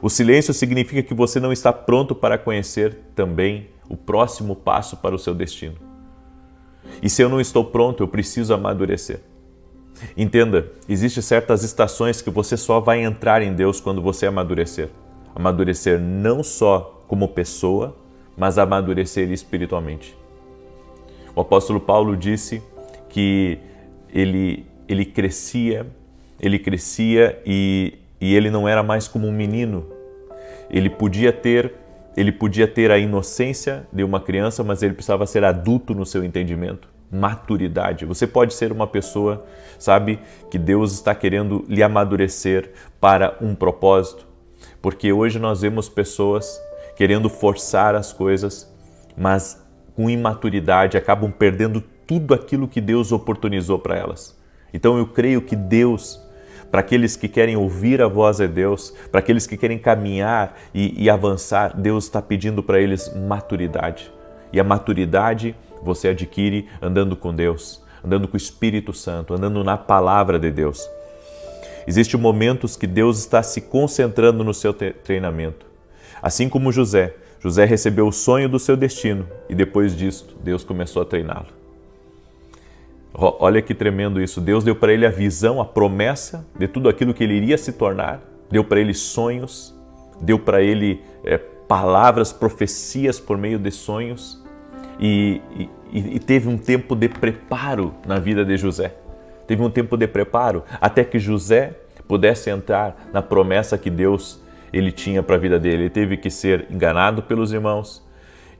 O silêncio significa que você não está pronto para conhecer também o próximo passo para o seu destino. E se eu não estou pronto, eu preciso amadurecer. Entenda, existem certas estações que você só vai entrar em Deus quando você amadurecer. Amadurecer não só como pessoa, mas amadurecer espiritualmente. O apóstolo Paulo disse que ele crescia e ele não era mais como um menino. Ele podia ter a inocência de uma criança, mas ele precisava ser adulto no seu entendimento, maturidade. Você pode ser uma pessoa, sabe, que Deus está querendo lhe amadurecer para um propósito, porque hoje nós vemos pessoas querendo forçar as coisas, mas com imaturidade acabam perdendo tudo aquilo que Deus oportunizou para elas. Então eu creio que Deus, para aqueles que querem ouvir a voz de Deus, para aqueles que querem caminhar e avançar, Deus está pedindo para eles maturidade. E a maturidade você adquire andando com Deus, andando com o Espírito Santo, andando na palavra de Deus. Existem momentos que Deus está se concentrando no seu treinamento. Assim como José recebeu o sonho do seu destino e depois disso Deus começou a treiná-lo. Olha que tremendo isso. Deus deu para ele a visão, a promessa de tudo aquilo que ele iria se tornar, deu para ele sonhos, deu para ele palavras, profecias por meio de sonhos e teve um tempo de preparo na vida de José. Teve um tempo de preparo até que José pudesse entrar na promessa que Deus ele tinha para a vida dele. Ele teve que ser enganado pelos irmãos,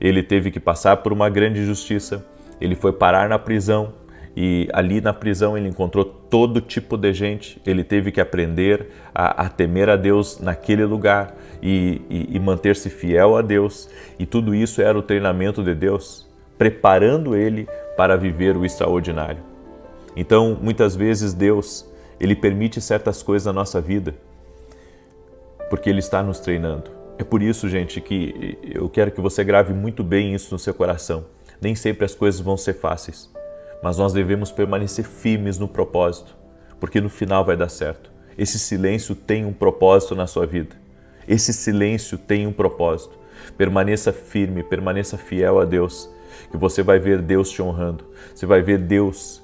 ele teve que passar por uma grande injustiça, ele foi parar na prisão e ali na prisão ele encontrou todo tipo de gente, ele teve que aprender a temer a Deus naquele lugar e manter-se fiel a Deus, e tudo isso era o treinamento de Deus, preparando ele para viver o extraordinário. Então, muitas vezes Deus, ele permite certas coisas na nossa vida, porque Ele está nos treinando. É por isso, gente, que eu quero que você grave muito bem isso no seu coração. Nem sempre as coisas vão ser fáceis, mas nós devemos permanecer firmes no propósito, porque no final vai dar certo. Esse silêncio tem um propósito na sua vida. Esse silêncio tem um propósito. Permaneça firme, permaneça fiel a Deus, que você vai ver Deus te honrando. Você vai ver Deus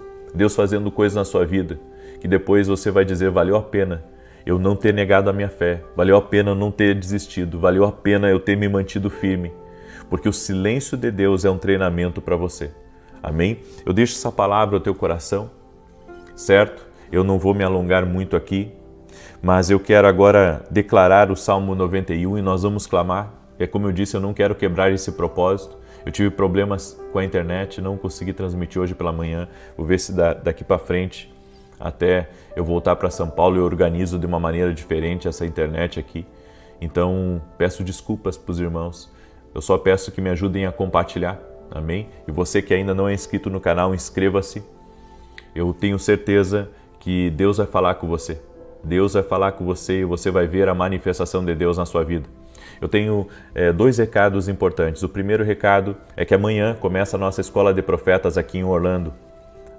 fazendo coisas na sua vida, que depois você vai dizer, valeu a pena eu não ter negado a minha fé, valeu a pena eu não ter desistido, valeu a pena eu ter me mantido firme, porque o silêncio de Deus é um treinamento para você. Amém? Eu deixo essa palavra ao teu coração, certo? Eu não vou me alongar muito aqui, mas eu quero agora declarar o Salmo 91 e nós vamos clamar. Como eu disse, eu não quero quebrar esse propósito. Eu tive problemas com a internet, não consegui transmitir hoje pela manhã. Vou ver se daqui para frente, até eu voltar para São Paulo, eu organizo de uma maneira diferente essa internet aqui. Então, peço desculpas para os irmãos. Eu só peço que me ajudem a compartilhar, amém? E você que ainda não é inscrito no canal, inscreva-se. Eu tenho certeza que Deus vai falar com você. Deus vai falar com você e você vai ver a manifestação de Deus na sua vida. Eu tenho 2 recados importantes. O primeiro recado é que amanhã começa a nossa Escola de Profetas aqui em Orlando,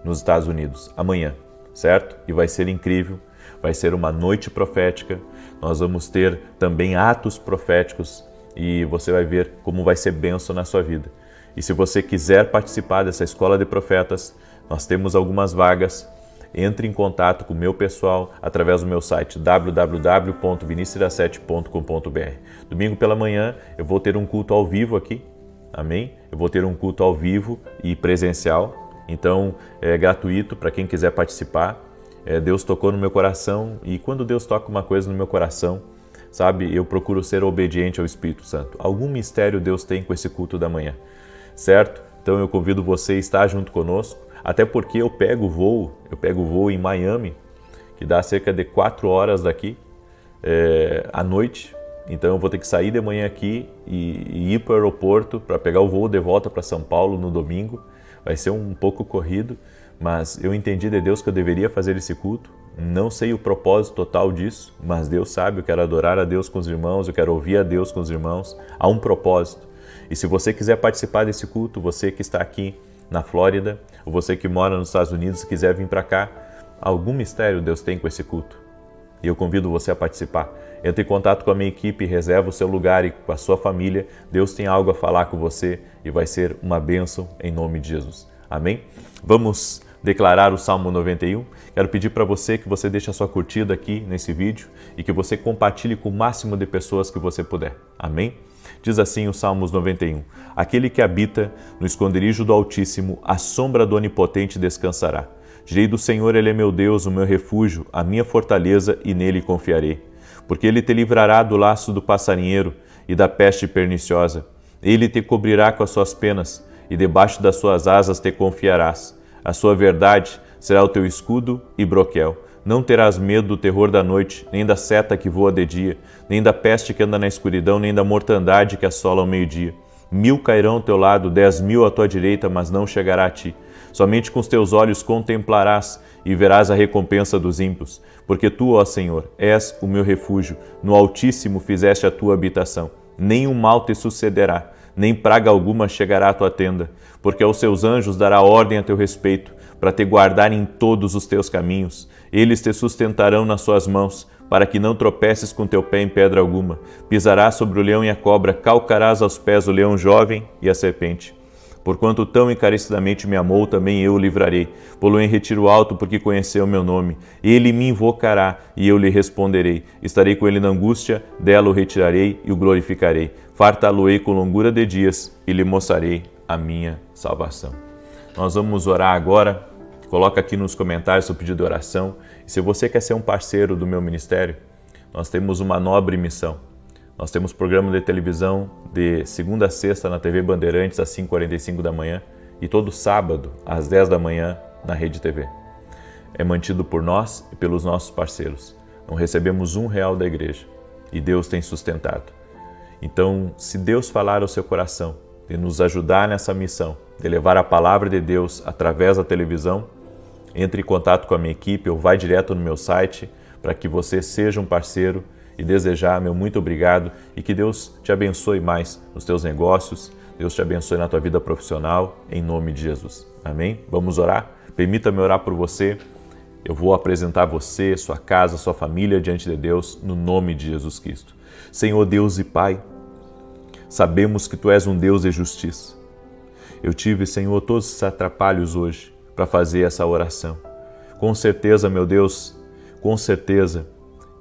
nos Estados Unidos. Amanhã. Certo? E vai ser incrível, vai ser uma noite profética, nós vamos ter também atos proféticos e você vai ver como vai ser bênção na sua vida. E se você quiser participar dessa Escola de Profetas, nós temos algumas vagas, entre em contato com o meu pessoal através do meu site www.vinicius17.com.br. Domingo pela manhã eu vou ter um culto ao vivo aqui, amém? Eu vou ter um culto ao vivo e presencial. Então, é gratuito para quem quiser participar. Deus tocou no meu coração e quando Deus toca uma coisa no meu coração, sabe, eu procuro ser obediente ao Espírito Santo. Algum mistério Deus tem com esse culto da manhã, certo? Então eu convido você a estar junto conosco, até porque eu pego voo em Miami, que dá cerca de 4 horas daqui, à noite. Então eu vou ter que sair de manhã aqui e ir para o aeroporto para pegar o voo de volta para São Paulo no domingo. Vai ser um pouco corrido, mas eu entendi de Deus que eu deveria fazer esse culto. Não sei o propósito total disso, mas Deus sabe, eu quero adorar a Deus com os irmãos, eu quero ouvir a Deus com os irmãos. Há um propósito. E se você quiser participar desse culto, você que está aqui na Flórida, ou você que mora nos Estados Unidos e quiser vir para cá, algum mistério Deus tem com esse culto. e eu convido você a participar. Entre em contato com a minha equipe, reserva o seu lugar e com a sua família. Deus tem algo a falar com você e vai ser uma bênção em nome de Jesus. Amém? Vamos declarar o Salmo 91. Quero pedir para você que você deixe a sua curtida aqui nesse vídeo e que você compartilhe com o máximo de pessoas que você puder. Amém? Diz assim o Salmos 91. Aquele que habita no esconderijo do Altíssimo, à sombra do Onipotente descansará. Direi do Senhor, Ele é meu Deus, o meu refúgio, a minha fortaleza, e nele confiarei. Porque Ele te livrará do laço do passarinheiro e da peste perniciosa. Ele te cobrirá com as suas penas, e debaixo das suas asas te confiarás. A sua verdade será o teu escudo e broquel. Não terás medo do terror da noite, nem da seta que voa de dia, nem da peste que anda na escuridão, nem da mortandade que assola ao meio-dia. 1000 cairão ao teu lado, 10.000 à tua direita, mas não chegará a ti. Somente com os teus olhos contemplarás e verás a recompensa dos ímpios. Porque tu, ó Senhor, és o meu refúgio, no Altíssimo fizeste a tua habitação. Nenhum mal te sucederá, nem praga alguma chegará à tua tenda, porque aos seus anjos dará ordem a teu respeito, para te guardar em todos os teus caminhos. Eles te sustentarão nas suas mãos, para que não tropeces com teu pé em pedra alguma. Pisarás sobre o leão e a cobra, calcarás aos pés o leão jovem e a serpente. Porquanto tão encarecidamente me amou, também eu o livrarei. Pô-lo em retiro alto, porque conheceu o meu nome. Ele me invocará, e eu lhe responderei. Estarei com ele na angústia, dela o retirarei e o glorificarei. Fartá-lo-ei com longura de dias, e lhe mostrarei a minha salvação. Nós vamos orar agora. Coloca aqui nos comentários o pedido de oração. E se você quer ser um parceiro do meu ministério, nós temos uma nobre missão. Nós temos programa de televisão de segunda a sexta na TV Bandeirantes às 5h45 da manhã e todo sábado às 10 da manhã na Rede TV. É mantido por nós e pelos nossos parceiros. Não recebemos R$1 da igreja e Deus tem sustentado. Então, se Deus falar ao seu coração de nos ajudar nessa missão, de levar a palavra de Deus através da televisão, entre em contato com a minha equipe ou vai direto no meu site para que você seja um parceiro e desejar meu muito obrigado e que Deus te abençoe mais nos teus negócios, Deus te abençoe na tua vida profissional, em nome de Jesus. Amém? Vamos orar? Permita-me orar por você. Eu vou apresentar você, sua casa, sua família diante de Deus, no nome de Jesus Cristo. Senhor Deus e Pai, sabemos que Tu és um Deus de justiça. Eu tive, Senhor, todos esses atrapalhos hoje para fazer essa oração. Com certeza, meu Deus, com certeza,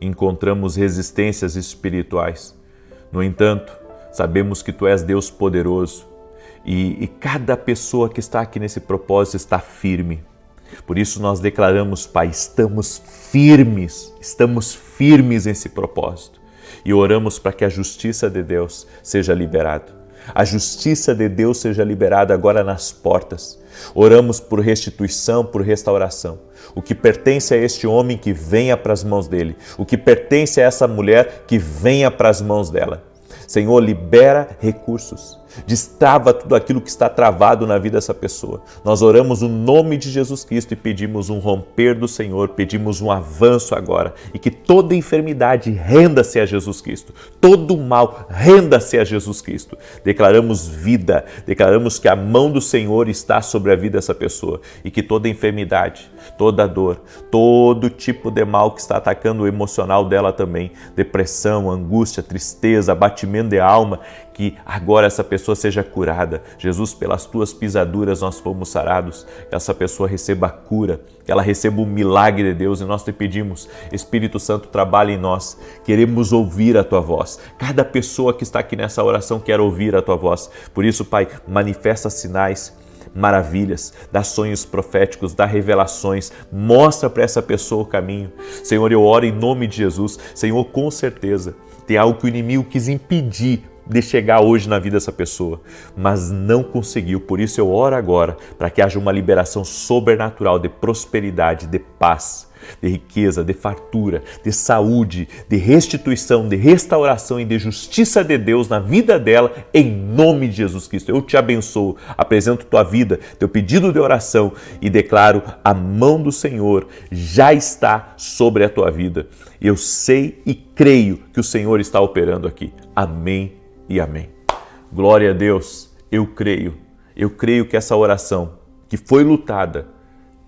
encontramos resistências espirituais. No entanto, sabemos que Tu és Deus poderoso e cada pessoa que está aqui nesse propósito está firme. Por isso nós declaramos, Pai, estamos firmes nesse propósito e oramos para que a justiça de Deus seja liberada. A justiça de Deus seja liberada agora nas portas. Oramos por restituição, por restauração. O que pertence a este homem, que venha para as mãos dele. O que pertence a essa mulher, que venha para as mãos dela. Senhor, libera recursos. Destrava tudo aquilo que está travado na vida dessa pessoa. Nós oramos no nome de Jesus Cristo e pedimos um romper do Senhor, pedimos um avanço agora e que toda enfermidade renda-se a Jesus Cristo, todo mal renda-se a Jesus Cristo. Declaramos vida, declaramos que a mão do Senhor está sobre a vida dessa pessoa e que toda enfermidade, toda dor, todo tipo de mal que está atacando o emocional dela também, depressão, angústia, tristeza, abatimento de alma, que agora essa pessoa seja curada. Jesus, pelas tuas pisaduras nós fomos sarados, que essa pessoa receba a cura, que ela receba o milagre de Deus e nós te pedimos, Espírito Santo, trabalhe em nós, queremos ouvir a tua voz. Cada pessoa que está aqui nessa oração quer ouvir a tua voz. Por isso, Pai, manifesta sinais, maravilhas, dá sonhos proféticos, dá revelações, mostra para essa pessoa o caminho. Senhor, eu oro em nome de Jesus. Senhor, com certeza tem algo que o inimigo quis impedir de chegar hoje na vida dessa pessoa, mas não conseguiu. Por isso eu oro agora para que haja uma liberação sobrenatural de prosperidade, de paz, de riqueza, de fartura, de saúde, de restituição, de restauração e de justiça de Deus na vida dela, em nome de Jesus Cristo. Eu te abençoo, apresento tua vida, teu pedido de oração e declaro: a mão do Senhor já está sobre a tua vida. Eu sei e creio que o Senhor está operando aqui. Amém e amém. Glória a Deus. Eu creio que essa oração que foi lutada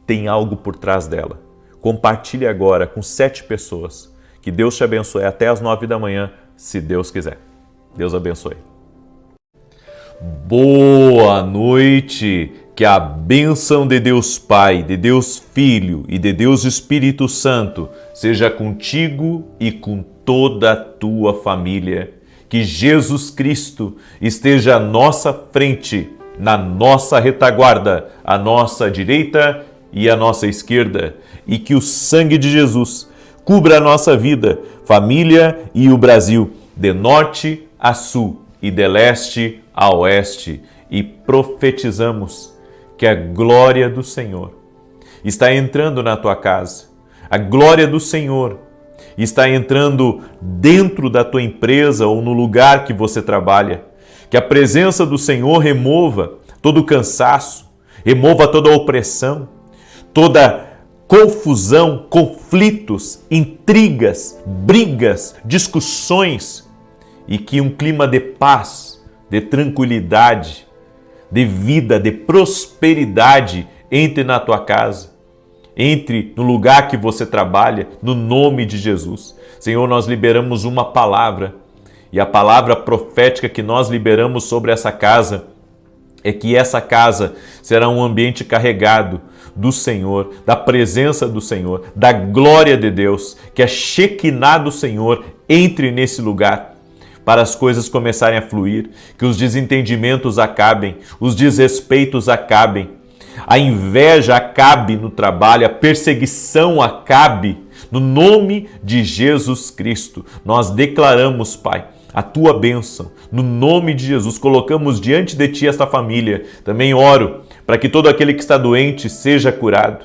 tem algo por trás dela. Compartilhe agora com 7 pessoas Que Deus te abençoe até às 9 da manhã, se Deus quiser. Deus abençoe. Boa noite! Que a bênção de Deus Pai, de Deus Filho e de Deus Espírito Santo seja contigo e com toda a tua família. Que Jesus Cristo esteja à nossa frente, na nossa retaguarda, à nossa direita e à nossa esquerda. E que o sangue de Jesus cubra a nossa vida, família e o Brasil, de norte a sul e de leste a oeste. E profetizamos que a glória do Senhor está entrando na tua casa. A glória do Senhor está entrando dentro da tua empresa ou no lugar que você trabalha. Que a presença do Senhor remova todo o cansaço, remova toda a opressão, toda confusão, conflitos, intrigas, brigas, discussões, e que um clima de paz, de tranquilidade, de vida, de prosperidade entre na tua casa, entre no lugar que você trabalha, no nome de Jesus. Senhor, nós liberamos uma palavra, e a palavra profética que nós liberamos sobre essa casa é que essa casa será um ambiente carregado do Senhor, da presença do Senhor, da glória de Deus, que a Shekinah do Senhor entre nesse lugar, para as coisas começarem a fluir, que os desentendimentos acabem, os desrespeitos acabem, a inveja acabe no trabalho, a perseguição acabe, no nome de Jesus Cristo. Nós declaramos, Pai, a tua bênção, no nome de Jesus. Colocamos diante de ti esta família. Também oro para que todo aquele que está doente seja curado.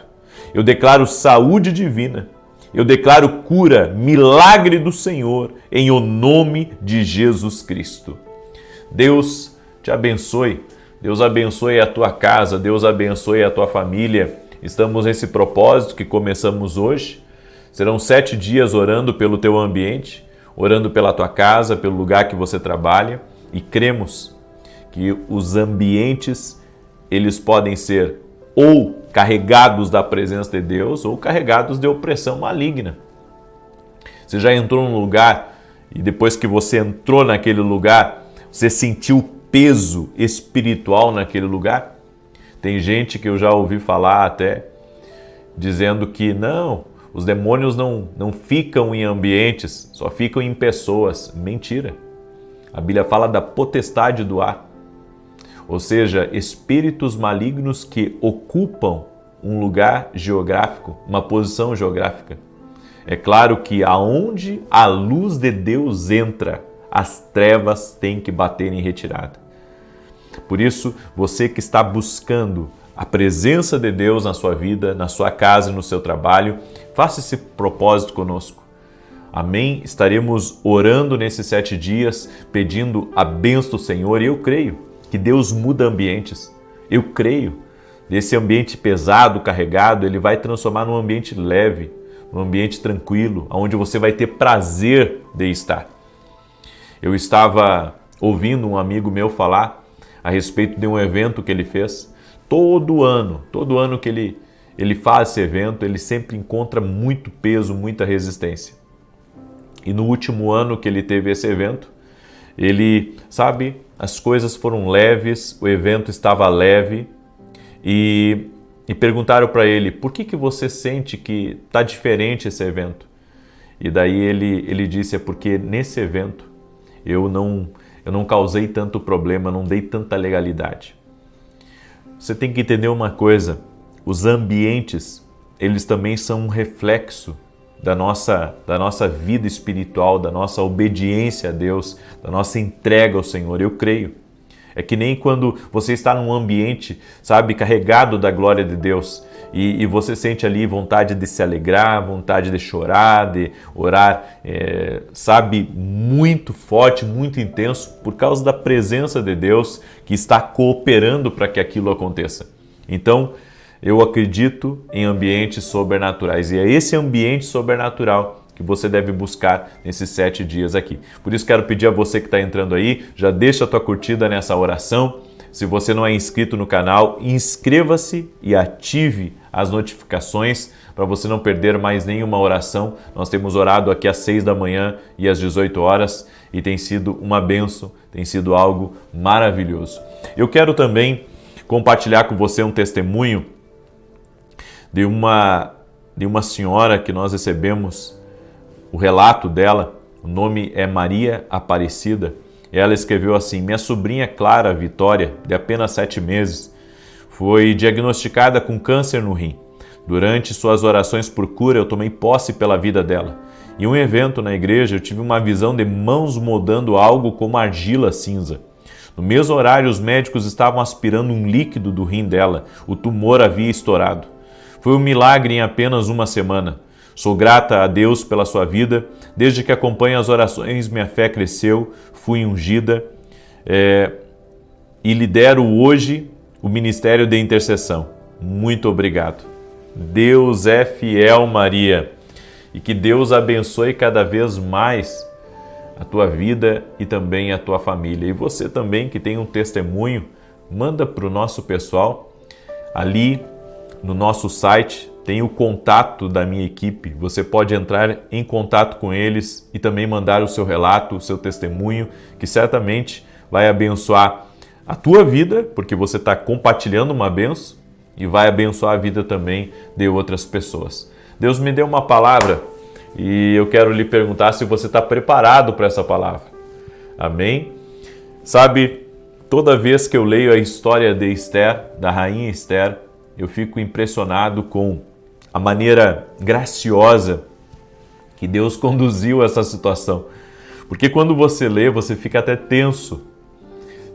Eu declaro saúde divina. Eu declaro cura, milagre do Senhor, em o nome de Jesus Cristo. Deus te abençoe. Deus abençoe a tua casa. Deus abençoe a tua família. Estamos nesse propósito que começamos hoje. Serão 7 dias orando pelo teu ambiente, orando pela tua casa, pelo lugar que você trabalha. E cremos que os ambientes, eles podem ser ou carregados da presença de Deus ou carregados de opressão maligna. Você já entrou num lugar e depois que você entrou naquele lugar, você sentiu peso espiritual naquele lugar? Tem gente que eu já ouvi falar até dizendo que não, os demônios não ficam em ambientes, só ficam em pessoas. Mentira. A Bíblia fala da potestade do ar. Ou seja, espíritos malignos que ocupam um lugar geográfico, uma posição geográfica. É claro que aonde a luz de Deus entra, as trevas têm que bater em retirada. Por isso, você que está buscando a presença de Deus na sua vida, na sua casa e no seu trabalho, faça esse propósito conosco. Amém? Estaremos orando nesses 7 dias, pedindo a bênção do Senhor, e eu creio que Deus muda ambientes. Eu creio. Desse ambiente pesado, carregado, Ele vai transformar num ambiente leve, num ambiente tranquilo, onde você vai ter prazer de estar. Eu estava ouvindo um amigo meu falar a respeito de um evento que ele fez. Todo ano que ele faz esse evento, ele sempre encontra muito peso, muita resistência. E no último ano que ele teve esse evento, ele, as coisas foram leves, o evento estava leve e perguntaram para ele, por que você sente que está diferente esse evento? E daí ele disse, é porque nesse evento eu não causei tanto problema, não dei tanta legalidade. Você tem que entender uma coisa, os ambientes, eles também são um reflexo da nossa vida espiritual, da nossa obediência a Deus, da nossa entrega ao Senhor. Eu creio. É que nem quando você está num ambiente, carregado da glória de Deus e você sente ali vontade de se alegrar, vontade de chorar, de orar, muito forte, muito intenso, por causa da presença de Deus que está cooperando para que aquilo aconteça. Então, eu acredito em ambientes sobrenaturais e é esse ambiente sobrenatural que você deve buscar nesses 7 dias aqui. Por isso quero pedir a você que está entrando aí, já deixa a tua curtida nessa oração. Se você não é inscrito no canal, inscreva-se e ative as notificações para você não perder mais nenhuma oração. Nós temos orado aqui às 6 da manhã e às 18 horas e tem sido uma bênção, tem sido algo maravilhoso. Eu quero também compartilhar com você um testemunho de uma senhora que nós recebemos o relato dela. O nome é Maria Aparecida. Ela escreveu assim: minha sobrinha Clara Vitória, de apenas 7 meses, foi diagnosticada com câncer no rim. Durante suas orações por cura, eu tomei posse pela vida dela. Em um evento na igreja, eu tive uma visão de mãos moldando algo como argila cinza. No mesmo horário, os médicos estavam aspirando um líquido do rim dela. O tumor havia estourado. Foi um milagre em apenas uma semana. Sou grata a Deus pela sua vida. Desde que acompanho as orações, minha fé cresceu, fui ungida e lidero hoje o Ministério de Intercessão. Muito obrigado. Deus é fiel, Maria, e que Deus abençoe cada vez mais a tua vida e também a tua família. E você também que tem um testemunho, manda para o nosso pessoal. Ali no nosso site tem o contato da minha equipe. Você pode entrar em contato com eles e também mandar o seu relato, o seu testemunho, que certamente vai abençoar a tua vida, porque você está compartilhando uma bênção, e vai abençoar a vida também de outras pessoas. Deus me deu uma palavra e eu quero lhe perguntar se você está preparado para essa palavra. Amém? Sabe, toda vez que eu leio a história de Esther, da rainha Esther, eu fico impressionado com a maneira graciosa que Deus conduziu essa situação. Porque quando você lê, você fica até tenso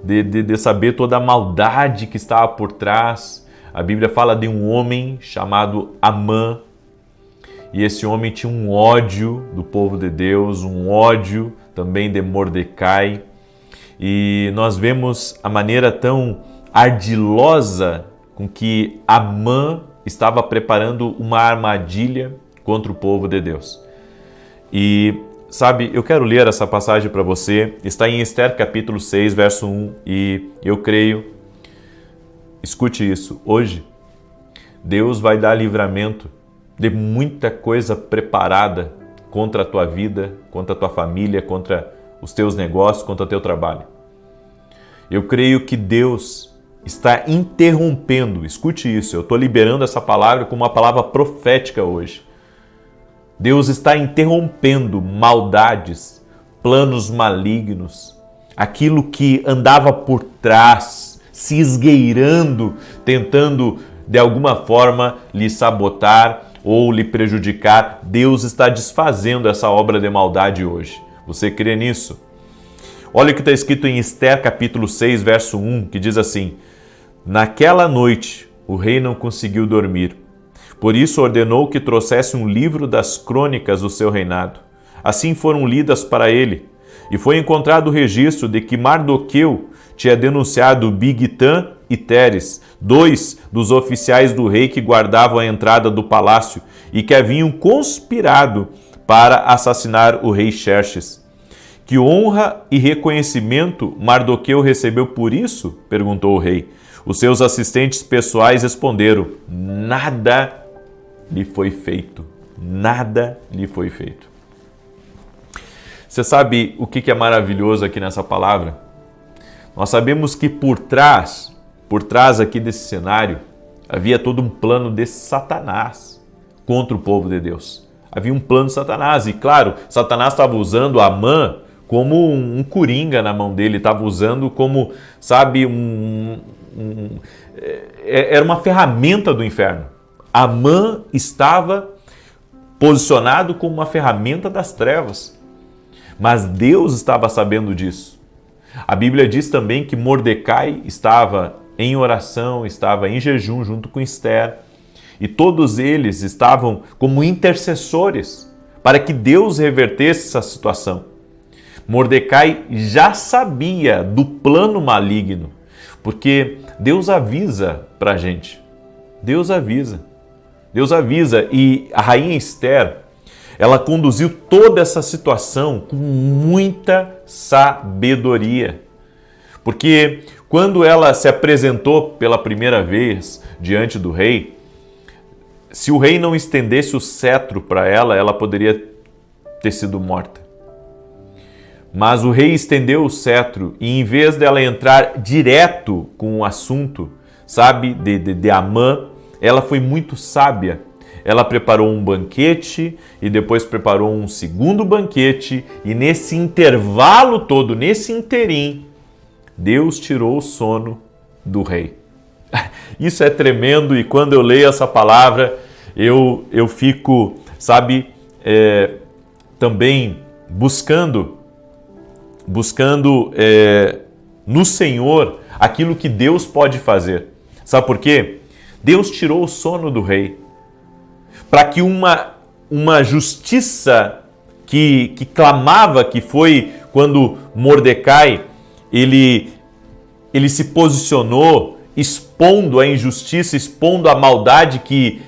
de saber toda a maldade que estava por trás. A Bíblia fala de um homem chamado Amã, e esse homem tinha um ódio do povo de Deus, um ódio também de Mordecai, e nós vemos a maneira tão ardilosa com que Amã estava preparando uma armadilha contra o povo de Deus. E sabe, eu quero ler essa passagem para você, está em Esther capítulo 6, verso 1, e eu creio, escute isso, hoje Deus vai dar livramento de muita coisa preparada contra a tua vida, contra a tua família, contra os teus negócios, contra o teu trabalho. Eu creio que Deus está interrompendo, escute isso, eu estou liberando essa palavra como uma palavra profética hoje. Deus está interrompendo maldades, planos malignos, aquilo que andava por trás, se esgueirando, tentando de alguma forma lhe sabotar ou lhe prejudicar. Deus está desfazendo essa obra de maldade hoje. Você crê nisso? Olha o que está escrito em Esther capítulo 6, verso 1, que diz assim: naquela noite o rei não conseguiu dormir. Por isso ordenou que trouxesse um livro das crônicas do seu reinado. Assim foram lidas para ele. E foi encontrado o registro de que Mardoqueu tinha denunciado Bigtã e Teres, 2 dos oficiais do rei que guardavam a entrada do palácio e que haviam conspirado para assassinar o rei Xerxes. Que honra e reconhecimento Mardoqueu recebeu por isso? Perguntou o rei. Os seus assistentes pessoais responderam: nada lhe foi feito. Nada lhe foi feito. Você sabe o que é maravilhoso aqui nessa palavra? Nós sabemos que por trás aqui desse cenário, havia todo um plano de Satanás contra o povo de Deus. Havia um plano de Satanás e, claro, Satanás estava usando Amã como um coringa na mão dele, estava usando como, sabe, era uma ferramenta do inferno. Amã estava posicionado como uma ferramenta das trevas, mas Deus estava sabendo disso. A Bíblia diz também que Mordecai estava em oração, estava em jejum junto com Esther, e todos eles estavam como intercessores para que Deus revertesse essa situação. Mordecai já sabia do plano maligno, porque Deus avisa para a gente. Deus avisa. E a rainha Esther, ela conduziu toda essa situação com muita sabedoria. Porque quando ela se apresentou pela primeira vez diante do rei, se o rei não estendesse o cetro para ela, ela poderia ter sido morta. Mas o rei estendeu o cetro e, em vez dela entrar direto com o assunto, sabe, de Amã, ela foi muito sábia. Ela preparou um banquete e depois preparou um segundo banquete, e nesse intervalo todo, nesse interim, Deus tirou o sono do rei. Isso é tremendo, e quando eu leio essa palavra, eu fico, sabe, também buscando no Senhor aquilo que Deus pode fazer. Sabe por quê? Deus tirou o sono do rei para que uma justiça que clamava, que foi quando Mordecai ele se posicionou expondo a injustiça, expondo a maldade que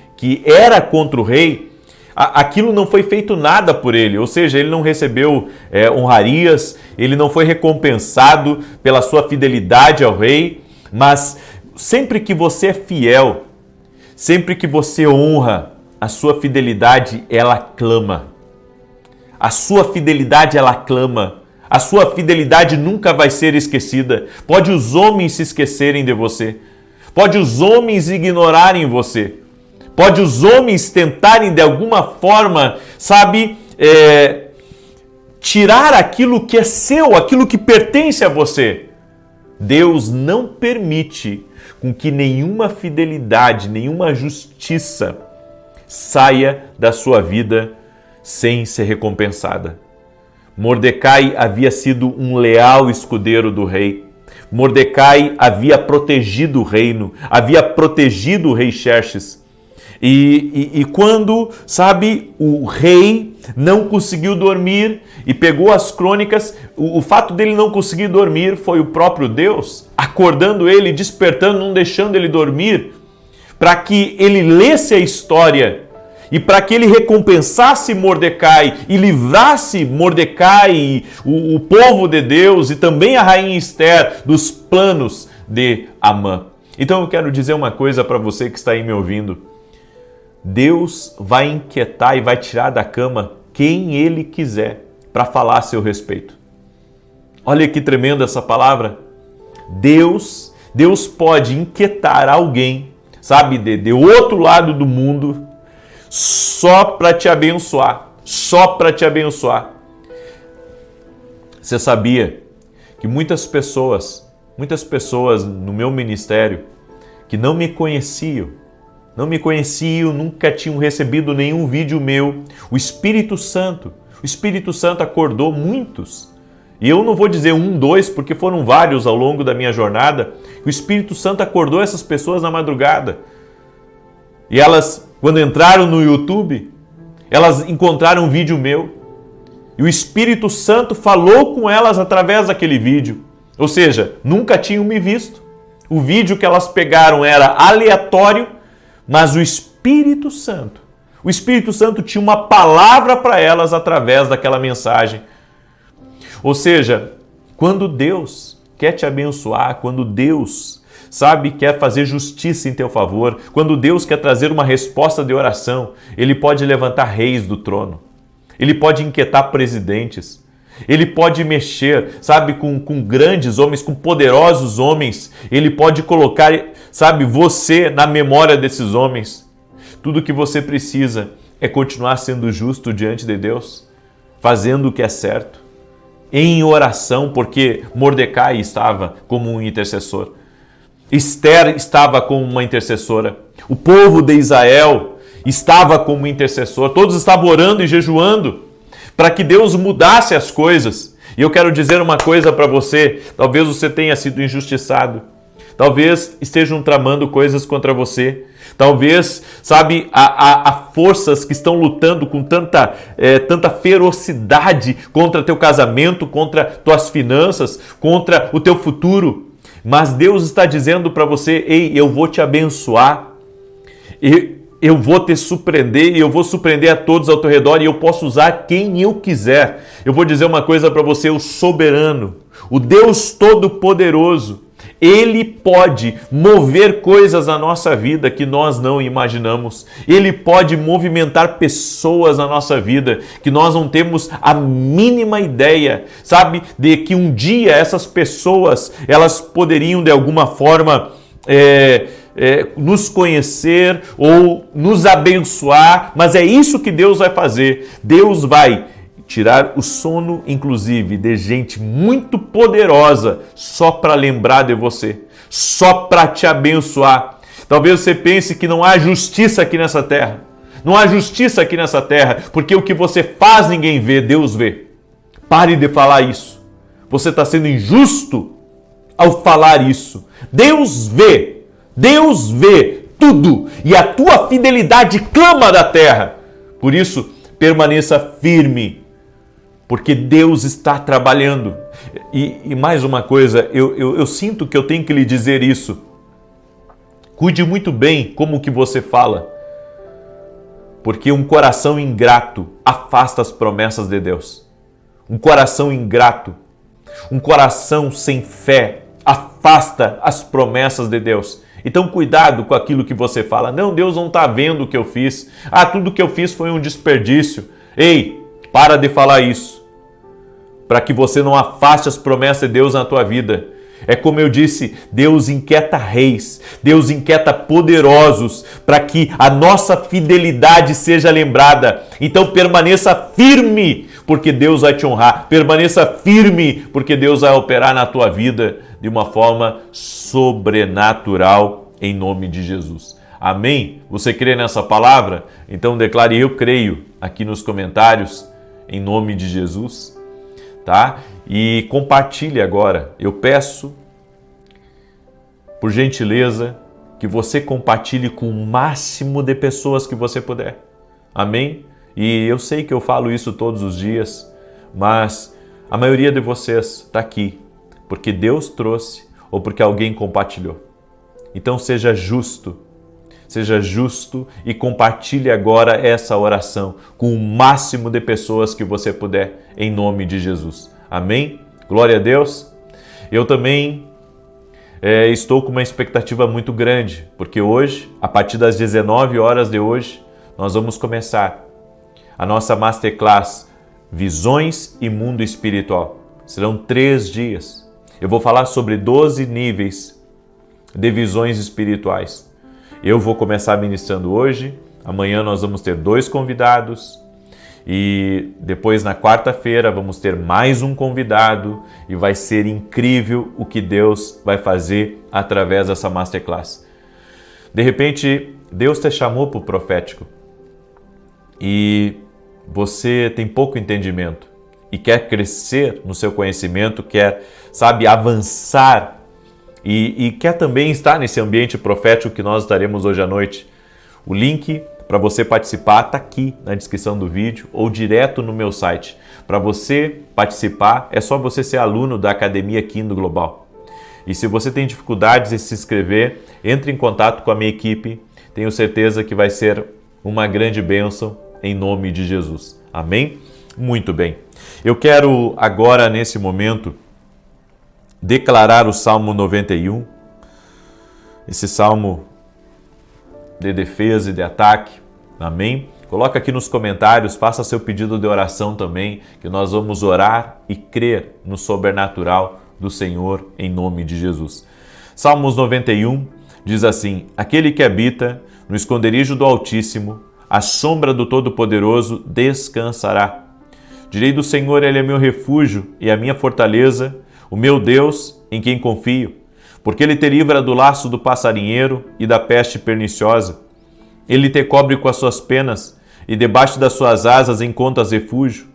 era contra o rei. Aquilo não foi feito nada por ele, ou seja, ele não recebeu honrarias, ele não foi recompensado pela sua fidelidade ao rei, mas sempre que você é fiel, sempre que você honra, a sua fidelidade, ela clama. A sua fidelidade, ela clama. A sua fidelidade nunca vai ser esquecida. Pode os homens se esquecerem de você, pode os homens ignorarem você, pode os homens tentarem de alguma forma, sabe, tirar aquilo que é seu, aquilo que pertence a você. Deus não permite com que nenhuma fidelidade, nenhuma justiça saia da sua vida sem ser recompensada. Mordecai havia sido um leal escudeiro do rei. Mordecai havia protegido o reino, havia protegido o rei Xerxes. E quando, sabe, o rei não conseguiu dormir e pegou as crônicas, o fato dele não conseguir dormir foi o próprio Deus acordando ele, despertando, não deixando ele dormir, para que ele lesse a história e para que ele recompensasse Mordecai e livrasse Mordecai, o povo de Deus e também a rainha Esther dos planos de Amã. Então eu quero dizer uma coisa para você que está aí me ouvindo. Deus vai inquietar e vai tirar da cama quem Ele quiser para falar a seu respeito. Olha que tremenda essa palavra. Deus pode inquietar alguém, sabe, de outro lado do mundo, só para te abençoar, só para te abençoar. Você sabia que muitas pessoas no meu ministério que não me conheciam, nunca tinham recebido nenhum vídeo meu. O Espírito Santo acordou muitos. E eu não vou dizer 1, 2, porque foram vários ao longo da minha jornada. O Espírito Santo acordou essas pessoas na madrugada. E elas, quando entraram no YouTube, elas encontraram um vídeo meu. E o Espírito Santo falou com elas através daquele vídeo. Ou seja, nunca tinham me visto. O vídeo que elas pegaram era aleatório, mas o Espírito Santo tinha uma palavra para elas através daquela mensagem. Ou seja, quando Deus quer te abençoar, quando Deus, sabe, quer fazer justiça em teu favor, quando Deus quer trazer uma resposta de oração, Ele pode levantar reis do trono, Ele pode inquietar presidentes, Ele pode mexer, sabe, com grandes homens, com poderosos homens. Ele pode colocar, sabe, você na memória desses homens. Tudo que você precisa é continuar sendo justo diante de Deus, fazendo o que é certo, em oração, porque Mordecai estava como um intercessor. Esther estava como uma intercessora. O povo de Israel estava como intercessor. Todos estavam orando e jejuando para que Deus mudasse as coisas. E eu quero dizer uma coisa para você. Talvez você tenha sido injustiçado. Talvez estejam tramando coisas contra você. Talvez, sabe, há forças que estão lutando com tanta ferocidade contra teu casamento, contra tuas finanças, contra o teu futuro. Mas Deus está dizendo para você: ei, eu vou te abençoar. Eu vou te surpreender e eu vou surpreender a todos ao teu redor e eu posso usar quem eu quiser. Eu vou dizer uma coisa para você: o soberano, o Deus Todo-Poderoso, Ele pode mover coisas na nossa vida que nós não imaginamos. Ele pode movimentar pessoas na nossa vida que nós não temos a mínima ideia, sabe? De que um dia essas pessoas, elas poderiam de alguma forma nos conhecer ou nos abençoar, mas é isso que Deus vai fazer. Deus vai tirar o sono, inclusive, de gente muito poderosa só para lembrar de você, só para te abençoar. Talvez você pense que não há justiça aqui nessa terra. Não há justiça aqui nessa terra, porque o que você faz ninguém vê, Deus vê. Pare de falar isso. Você está sendo injusto ao falar isso. Deus vê tudo e a tua fidelidade clama da terra. Por isso, permaneça firme, porque Deus está trabalhando. E mais uma coisa, eu sinto que eu tenho que lhe dizer isso. Cuide muito bem como que você fala, porque um coração ingrato afasta as promessas de Deus. Um coração ingrato, um coração sem fé afasta as promessas de Deus. Então cuidado com aquilo que você fala. Não, Deus não está vendo o que eu fiz. Tudo que eu fiz foi um desperdício. Ei, para de falar isso, para que você não afaste as promessas de Deus na tua vida. É como eu disse, Deus inquieta reis, Deus inquieta poderosos, para que a nossa fidelidade seja lembrada. Então permaneça firme, porque Deus vai te honrar. Permaneça firme, porque Deus vai operar na tua vida de uma forma sobrenatural, em nome de Jesus. Amém? Você crê nessa palavra? Então declare: eu creio, aqui nos comentários, em nome de Jesus. Tá? E compartilhe agora. Eu peço, por gentileza, que você compartilhe com o máximo de pessoas que você puder. Amém? E eu sei que eu falo isso todos os dias, mas a maioria de vocês está aqui porque Deus trouxe ou porque alguém compartilhou. Então seja justo e compartilhe agora essa oração com o máximo de pessoas que você puder, em nome de Jesus. Amém? Glória a Deus. Eu também estou com uma expectativa muito grande, porque hoje, a partir das 19 horas de hoje, nós vamos começar a nossa Masterclass Visões e Mundo Espiritual. Serão 3 dias. Eu vou falar sobre 12 níveis de visões espirituais. Eu vou começar ministrando hoje, amanhã nós vamos ter 2 convidados e depois na quarta-feira vamos ter mais um convidado e vai ser incrível o que Deus vai fazer através dessa Masterclass. De repente, Deus te chamou para o profético e você tem pouco entendimento e quer crescer no seu conhecimento, quer, avançar e quer também estar nesse ambiente profético que nós estaremos hoje à noite. O link para você participar está aqui na descrição do vídeo ou direto no meu site. Para você participar, é só você ser aluno da Academia Kindle Global. E se você tem dificuldades em se inscrever, entre em contato com a minha equipe. Tenho certeza que vai ser uma grande bênção em nome de Jesus. Amém? Muito bem. Eu quero agora, nesse momento, declarar o Salmo 91, esse salmo de defesa e de ataque. Amém? Coloca aqui nos comentários, faça seu pedido de oração também, que nós vamos orar e crer no sobrenatural do Senhor em nome de Jesus. Salmos 91 diz assim: aquele que habita no esconderijo do Altíssimo, à sombra do Todo-Poderoso descansará. Direi do Senhor, Ele é meu refúgio e a minha fortaleza, o meu Deus em quem confio. Porque Ele te livra do laço do passarinheiro e da peste perniciosa. Ele te cobre com as suas penas e debaixo das suas asas encontras refúgio.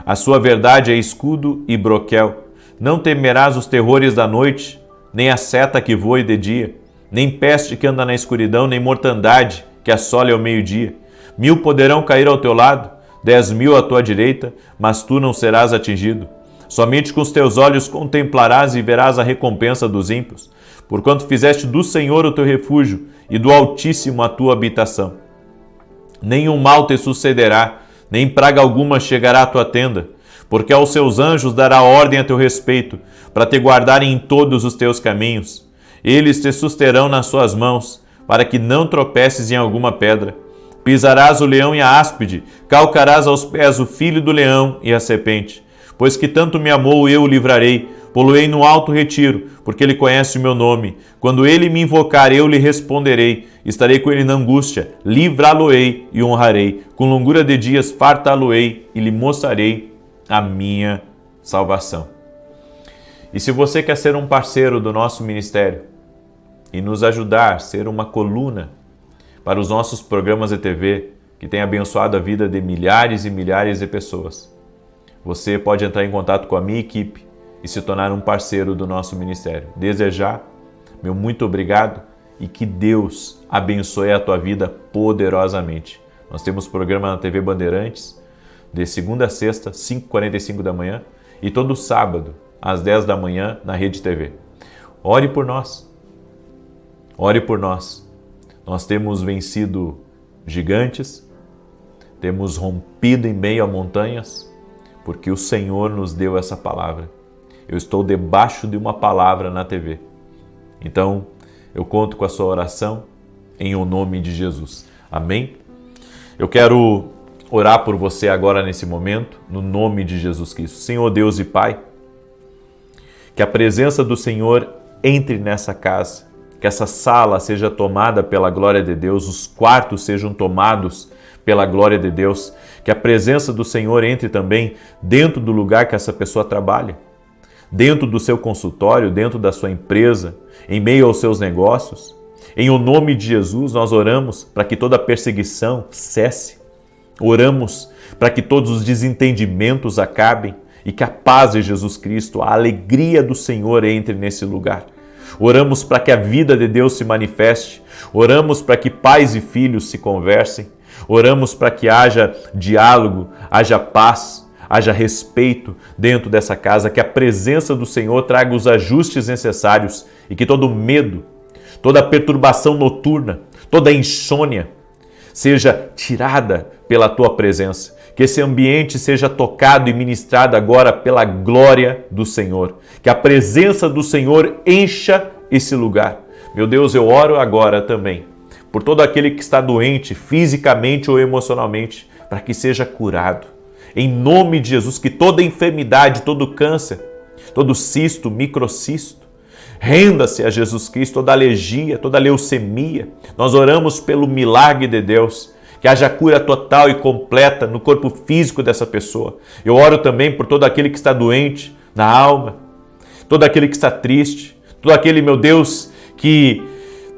A sua verdade é escudo e broquel. Não temerás os terrores da noite, nem a seta que voe de dia, nem peste que anda na escuridão, nem mortandade que assole ao meio-dia. 1000 poderão cair ao teu lado, 10.000 à tua direita, mas tu não serás atingido. Somente com os teus olhos contemplarás e verás a recompensa dos ímpios, porquanto fizeste do Senhor o teu refúgio e do Altíssimo a tua habitação. Nenhum mal te sucederá, nem praga alguma chegará à tua tenda, porque aos seus anjos dará ordem a teu respeito, para te guardarem em todos os teus caminhos. Eles te susterão nas suas mãos, para que não tropeces em alguma pedra. Pisarás o leão e a áspide, calcarás aos pés o filho do leão e a serpente. Pois que tanto me amou, eu o livrarei, pô-lo-ei no alto retiro, porque ele conhece o meu nome. Quando ele me invocar, eu lhe responderei. Estarei com ele na angústia, livrá-lo-ei e honrarei. Com longura de dias fartá-lo-ei e lhe mostrarei a minha salvação. E se você quer ser um parceiro do nosso ministério e nos ajudar a ser uma coluna para os nossos programas de TV, que tem abençoado a vida de milhares e milhares de pessoas, você pode entrar em contato com a minha equipe e se tornar um parceiro do nosso ministério. Desde já, meu muito obrigado e que Deus abençoe a tua vida poderosamente. Nós temos programa na TV Bandeirantes, de segunda a sexta, 5h45 da manhã, e todo sábado, às 10 da manhã, na Rede TV. Ore por nós. Ore por nós. Nós temos vencido gigantes, temos rompido em meio a montanhas, porque o Senhor nos deu essa palavra. Eu estou debaixo de uma palavra na TV. Então, eu conto com a sua oração em o nome de Jesus. Amém? Eu quero orar por você agora nesse momento, no nome de Jesus Cristo. Senhor Deus e Pai, que a presença do Senhor entre nessa casa, que essa sala seja tomada pela glória de Deus, os quartos sejam tomados pela glória de Deus, que a presença do Senhor entre também dentro do lugar que essa pessoa trabalha, dentro do seu consultório, dentro da sua empresa, em meio aos seus negócios. Em o nome de Jesus, nós oramos para que toda perseguição cesse. Oramos para que todos os desentendimentos acabem e que a paz de Jesus Cristo, a alegria do Senhor entre nesse lugar. Oramos para que a vida de Deus se manifeste. Oramos para que pais e filhos se conversem. Oramos para que haja diálogo, haja paz, haja respeito dentro dessa casa, que a presença do Senhor traga os ajustes necessários e que todo medo, toda perturbação noturna, toda insônia seja tirada pela tua presença. Que esse ambiente seja tocado e ministrado agora pela glória do Senhor. Que a presença do Senhor encha esse lugar. Meu Deus, eu oro agora também por todo aquele que está doente, fisicamente ou emocionalmente, para que seja curado. Em nome de Jesus, que toda enfermidade, todo câncer, todo cisto, microcisto, renda-se a Jesus Cristo, toda alergia, toda leucemia. Nós oramos pelo milagre de Deus, que haja cura total e completa no corpo físico dessa pessoa. Eu oro também por todo aquele que está doente na alma, todo aquele que está triste, todo aquele, meu Deus, que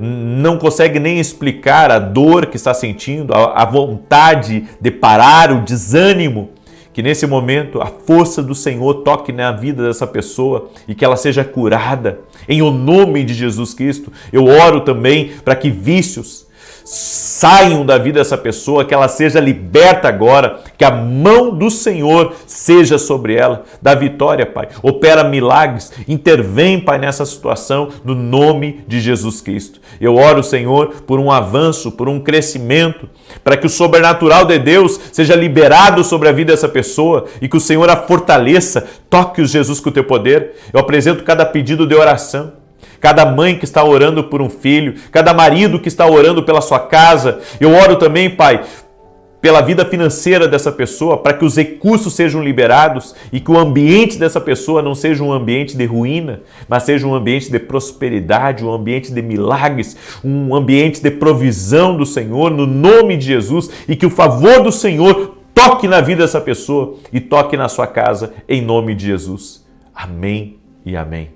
não consegue nem explicar a dor que está sentindo, a vontade de parar, o desânimo. Que nesse momento a força do Senhor toque na vida dessa pessoa e que ela seja curada. Em o nome de Jesus Cristo, eu oro também para que vícios saiam da vida dessa pessoa, que ela seja liberta agora, que a mão do Senhor seja sobre ela. Dá vitória, Pai. Opera milagres, intervém, Pai, nessa situação, no nome de Jesus Cristo. Eu oro, Senhor, por um avanço, por um crescimento, para que o sobrenatural de Deus seja liberado sobre a vida dessa pessoa e que o Senhor a fortaleça. Toque-os, Jesus, com o teu poder. Eu apresento cada pedido de oração. Cada mãe que está orando por um filho, cada marido que está orando pela sua casa. Eu oro também, Pai, pela vida financeira dessa pessoa, para que os recursos sejam liberados e que o ambiente dessa pessoa não seja um ambiente de ruína, mas seja um ambiente de prosperidade, um ambiente de milagres, um ambiente de provisão do Senhor, no nome de Jesus, e que o favor do Senhor toque na vida dessa pessoa e toque na sua casa, em nome de Jesus. Amém e amém.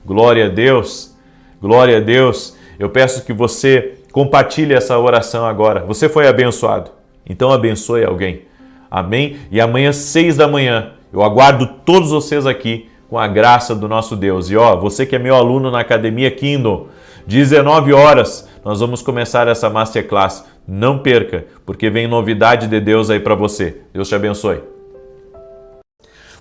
Glória a Deus. Glória a Deus. Eu peço que você compartilhe essa oração agora. Você foi abençoado, então abençoe alguém. Amém? E amanhã, 6 da manhã, eu aguardo todos vocês aqui com a graça do nosso Deus. E você que é meu aluno na Academia Kindle, 19 horas, nós vamos começar essa Masterclass. Não perca, porque vem novidade de Deus aí para você. Deus te abençoe.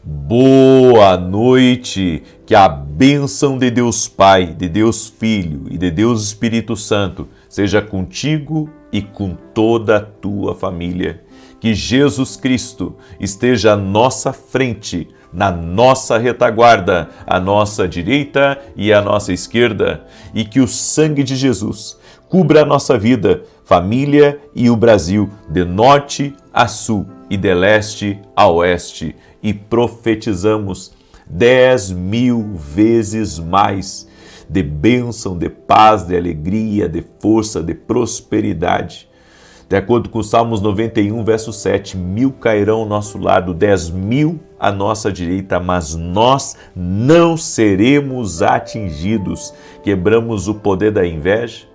Boa noite, que a bênção de Deus Pai, de Deus Filho e de Deus Espírito Santo seja contigo e com toda a tua família. Que Jesus Cristo esteja à nossa frente, na nossa retaguarda, à nossa direita e à nossa esquerda, e que o sangue de Jesus cubra a nossa vida, família e o Brasil, de norte a sul e de leste a oeste, e profetizamos 10.000 vezes mais de bênção, de paz, de alegria, de força, de prosperidade. De acordo com Salmos 91, verso 7, 1.000 cairão ao nosso lado, 10.000 à nossa direita, mas nós não seremos atingidos. Quebramos o poder da inveja,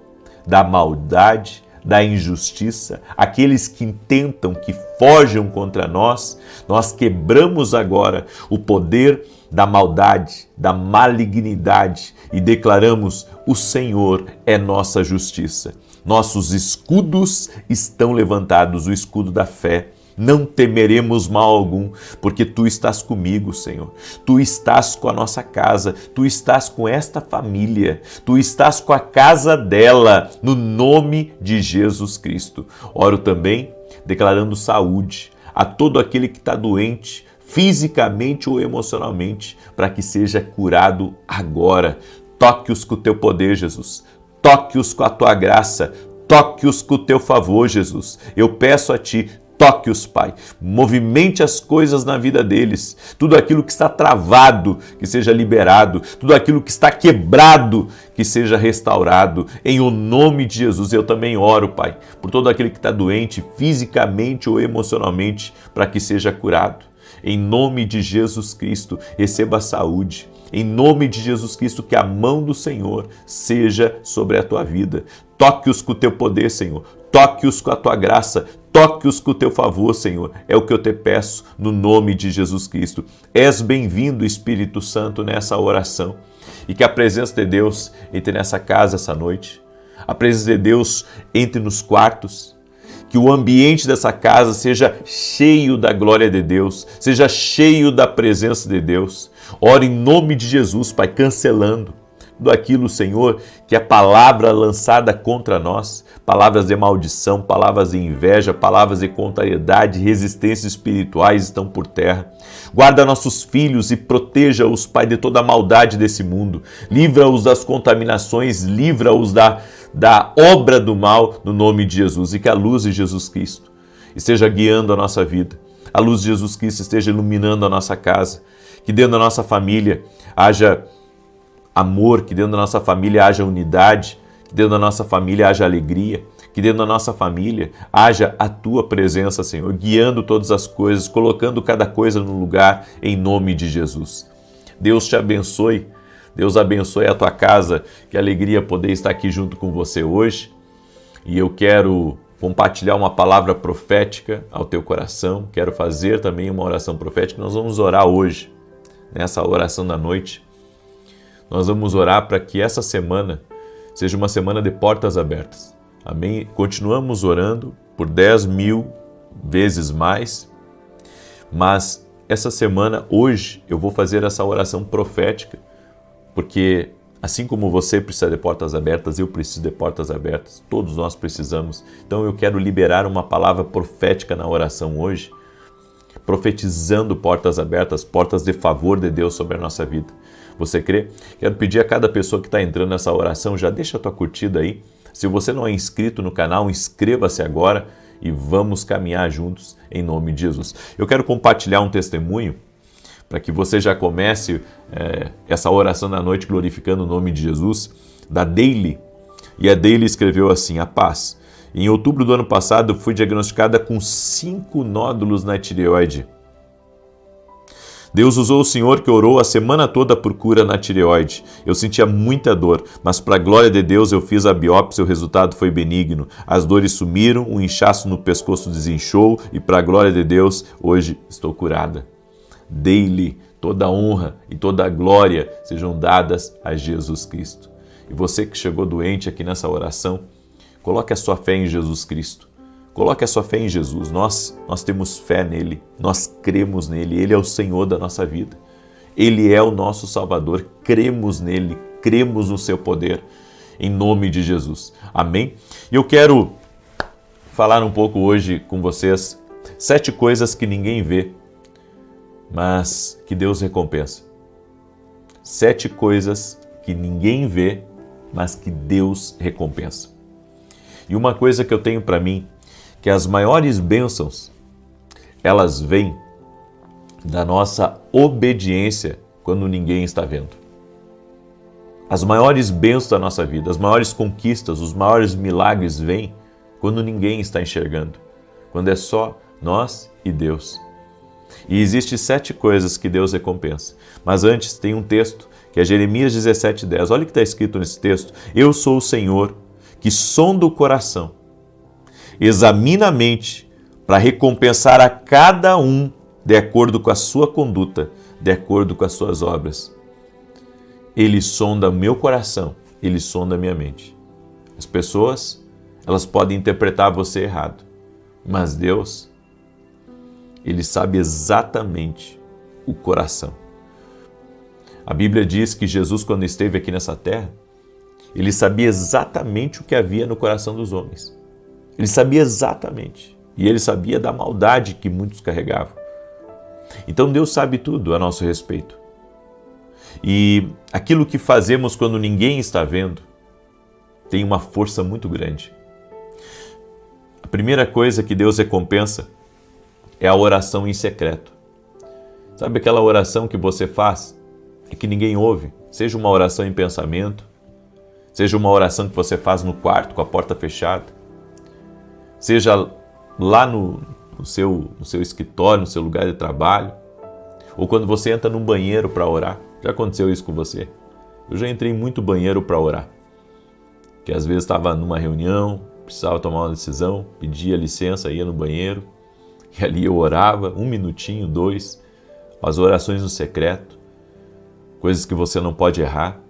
da maldade, da injustiça, aqueles que intentam, que forjam contra nós, nós quebramos agora o poder da maldade, da malignidade e declaramos: o Senhor é nossa justiça. Nossos escudos estão levantados, o escudo da fé. Não temeremos mal algum, porque Tu estás comigo, Senhor. Tu estás com a nossa casa, Tu estás com esta família, Tu estás com a casa dela, no nome de Jesus Cristo. Oro também declarando saúde a todo aquele que está doente, fisicamente ou emocionalmente, para que seja curado agora. Toque-os com o Teu poder, Jesus. Toque-os com a Tua graça. Toque-os com o Teu favor, Jesus. Eu peço a Ti, toque-os, Pai. Movimente as coisas na vida deles. Tudo aquilo que está travado, que seja liberado. Tudo aquilo que está quebrado, que seja restaurado. Em o nome de Jesus, eu também oro, Pai, por todo aquele que está doente, fisicamente ou emocionalmente, para que seja curado. Em nome de Jesus Cristo, receba a saúde. Em nome de Jesus Cristo, que a mão do Senhor seja sobre a tua vida. Toque-os com o teu poder, Senhor. Toque-os com a tua graça. Toque-os com o teu favor, Senhor. É o que eu te peço no nome de Jesus Cristo. És bem-vindo, Espírito Santo, nessa oração. E que a presença de Deus entre nessa casa essa noite. A presença de Deus entre nos quartos. Que o ambiente dessa casa seja cheio da glória de Deus, seja cheio da presença de Deus. Oro em nome de Jesus, Pai, cancelando tudo aquilo, Senhor, que é palavra lançada contra nós, palavras de maldição, palavras de inveja, palavras de contrariedade, resistências espirituais estão por terra. Guarda nossos filhos e proteja-os, Pai, de toda a maldade desse mundo. Livra-os das contaminações, livra-os da obra do mal, no nome de Jesus, e que a luz de Jesus Cristo esteja guiando a nossa vida, a luz de Jesus Cristo esteja iluminando a nossa casa, que dentro da nossa família haja amor, que dentro da nossa família haja unidade, que dentro da nossa família haja alegria, que dentro da nossa família haja a Tua presença, Senhor, guiando todas as coisas, colocando cada coisa no lugar, em nome de Jesus. Deus te abençoe. Deus abençoe a tua casa, que alegria poder estar aqui junto com você hoje. E eu quero compartilhar uma palavra profética ao teu coração. Quero fazer também uma oração profética. Nós vamos orar hoje, nessa oração da noite. Nós vamos orar para que essa semana seja uma semana de portas abertas. Amém? Continuamos orando por 10.000 vezes mais, mas essa semana, hoje, eu vou fazer essa oração profética, porque assim como você precisa de portas abertas, eu preciso de portas abertas, todos nós precisamos. Então eu quero liberar uma palavra profética na oração hoje, profetizando portas abertas, portas de favor de Deus sobre a nossa vida. Você crê? Quero pedir a cada pessoa que está entrando nessa oração, já deixa a tua curtida aí. Se você não é inscrito no canal, inscreva-se agora e vamos caminhar juntos em nome de Jesus. Eu quero compartilhar um testemunho para que você já comece essa oração da noite glorificando o nome de Jesus, da Daily. E a Daily escreveu assim: a paz. Em outubro do ano passado, eu fui diagnosticada com 5 nódulos na tireoide. Deus usou o Senhor que orou a semana toda por cura na tireoide. Eu sentia muita dor, mas para a glória de Deus eu fiz a biópsia e o resultado foi benigno. As dores sumiram, o inchaço no pescoço desinchou e para a glória de Deus, hoje estou curada. Daily, toda a honra e toda a glória sejam dadas a Jesus Cristo. E você que chegou doente aqui nessa oração, coloque a sua fé em Jesus Cristo. Coloque a sua fé em Jesus. Nós temos fé nele, nós cremos nele, ele é o Senhor da nossa vida. Ele é o nosso Salvador, cremos nele, cremos no seu poder, em nome de Jesus. Amém? E eu quero falar um pouco hoje com vocês 7 coisas que ninguém vê, mas que Deus recompensa. 7 coisas que ninguém vê, mas que Deus recompensa. E uma coisa que eu tenho para mim, que as maiores bênçãos, elas vêm da nossa obediência quando ninguém está vendo. As maiores bênçãos da nossa vida, as maiores conquistas, os maiores milagres vêm quando ninguém está enxergando, quando é só nós e Deus. E existem 7 coisas que Deus recompensa. Mas antes tem um texto, que é Jeremias 17:10. Olha o que está escrito nesse texto. Eu sou o Senhor, que sonda o coração, examina a mente, para recompensar a cada um de acordo com a sua conduta, de acordo com as suas obras. Ele sonda o meu coração, ele sonda a minha mente. As pessoas, elas podem interpretar você errado, mas Deus, ele sabe exatamente o coração. A Bíblia diz que Jesus, quando esteve aqui nessa terra, ele sabia exatamente o que havia no coração dos homens. Ele sabia exatamente. E ele sabia da maldade que muitos carregavam. Então Deus sabe tudo a nosso respeito. E aquilo que fazemos quando ninguém está vendo tem uma força muito grande. A primeira coisa que Deus recompensa é a oração em secreto. Sabe aquela oração que você faz e que ninguém ouve? Seja uma oração em pensamento, seja uma oração que você faz no quarto com a porta fechada, seja lá no seu escritório, no seu lugar de trabalho, ou quando você entra num banheiro para orar. Já aconteceu isso com você? Eu já entrei em muito banheiro para orar, que às vezes estava numa reunião, precisava tomar uma decisão, pedia licença, ia no banheiro, e ali eu orava, 1 minutinho, 2, as orações no secreto, coisas que você não pode errar,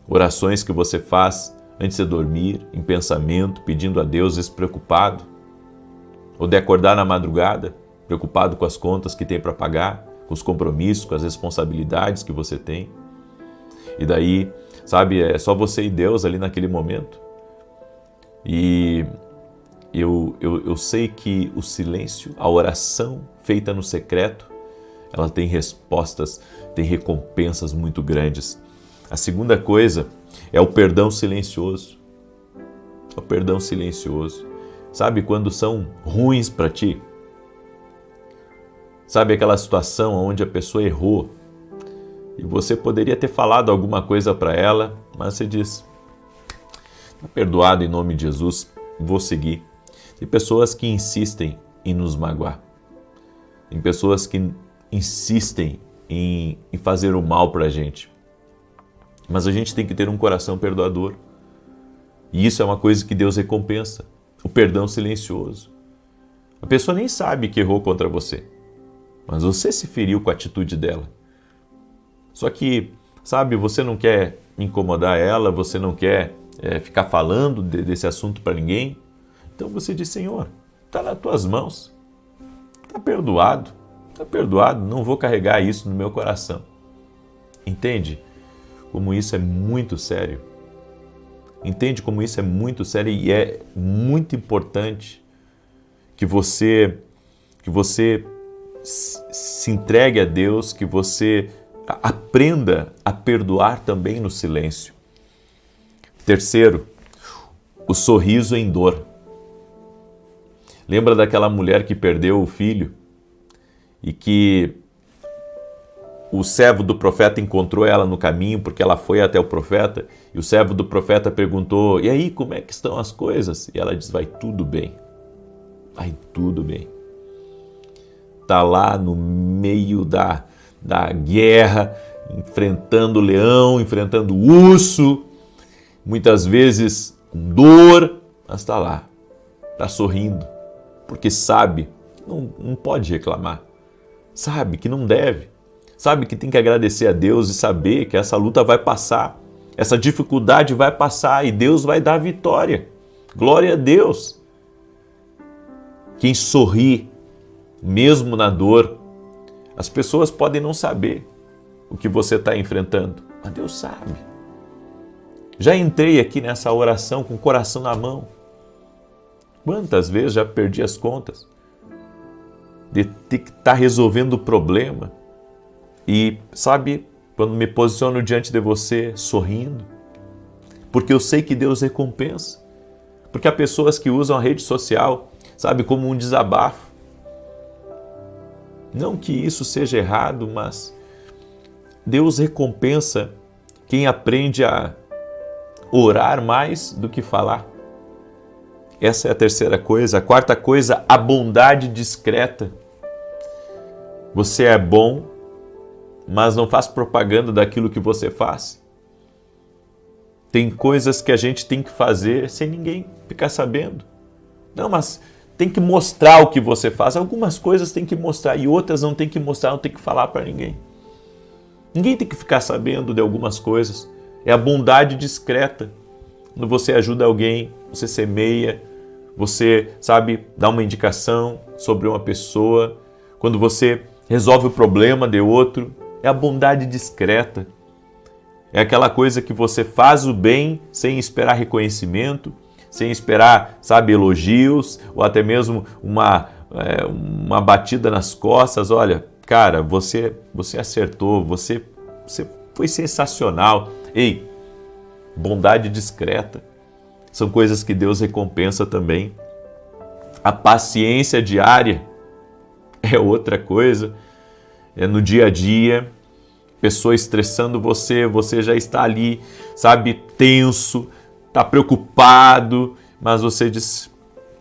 orações que você faz antes de dormir, em pensamento, pedindo a Deus, despreocupado, ou de acordar na madrugada, preocupado com as contas que tem para pagar, com os compromissos, com as responsabilidades que você tem. E daí, sabe, é só você e Deus ali naquele momento. E eu sei que o silêncio, a oração feita no secreto, ela tem respostas, tem recompensas muito grandes. A segunda coisa é o perdão silencioso. O perdão silencioso. Sabe quando são ruins para ti? Sabe aquela situação onde a pessoa errou e você poderia ter falado alguma coisa para ela, mas você diz, está perdoado em nome de Jesus, vou seguir. Tem pessoas que insistem em nos magoar. Tem pessoas que insistem em fazer o mal para a gente. Mas a gente tem que ter um coração perdoador. E isso é uma coisa que Deus recompensa. O perdão silencioso. A pessoa nem sabe que errou contra você, mas você se feriu com a atitude dela. Só que, sabe, você não quer incomodar ela, você não quer ficar falando desse assunto para ninguém. Então você diz, Senhor, está nas tuas mãos. Está perdoado, não vou carregar isso no meu coração. Entende como isso é muito sério? Entende como isso é muito sério e é muito importante que você se entregue a Deus, que você aprenda a perdoar também no silêncio. Terceiro, o sorriso em dor. Lembra daquela mulher que perdeu o filho e que o servo do profeta encontrou ela no caminho porque ela foi até o profeta e o servo do profeta perguntou, e aí, como é que estão as coisas? E ela diz, vai tudo bem, vai tudo bem. Está lá no meio da guerra, enfrentando o leão, enfrentando o urso, muitas vezes com dor, mas está lá, está sorrindo, porque sabe que não pode reclamar, sabe que não deve, sabe que tem que agradecer a Deus e saber que essa luta vai passar, essa dificuldade vai passar e Deus vai dar a vitória. Glória a Deus! Quem sorri, mesmo na dor, as pessoas podem não saber o que você está enfrentando, mas Deus sabe. Já entrei aqui nessa oração com o coração na mão. Quantas vezes já perdi as contas? de ter que estar resolvendo o problema. E, sabe, quando me posiciono diante de você sorrindo, porque eu sei que Deus recompensa. Porque há pessoas que usam a rede social, sabe, como um desabafo. Não que isso seja errado, mas Deus recompensa quem aprende a orar mais do que falar. Essa é a terceira coisa. A quarta coisa, a bondade discreta. Você é bom, mas não faz propaganda daquilo que você faz. Tem coisas que a gente tem que fazer sem ninguém ficar sabendo. Não, mas tem que mostrar o que você faz. Algumas coisas tem que mostrar e outras não tem que mostrar, não tem que falar para ninguém. Ninguém tem que ficar sabendo de algumas coisas. É a bondade discreta. Quando você ajuda alguém, você semeia, você, sabe, dá uma indicação sobre uma pessoa. Quando você resolve o problema de outro, é a bondade discreta. É aquela coisa que você faz o bem sem esperar reconhecimento, sem esperar, sabe, elogios, ou até mesmo uma batida nas costas. Olha, cara, você acertou, você foi sensacional. Ei, bondade discreta. São coisas que Deus recompensa também. A paciência diária é outra coisa. É no dia a dia, pessoa estressando você, você já está ali, sabe, tenso, está preocupado, mas você diz,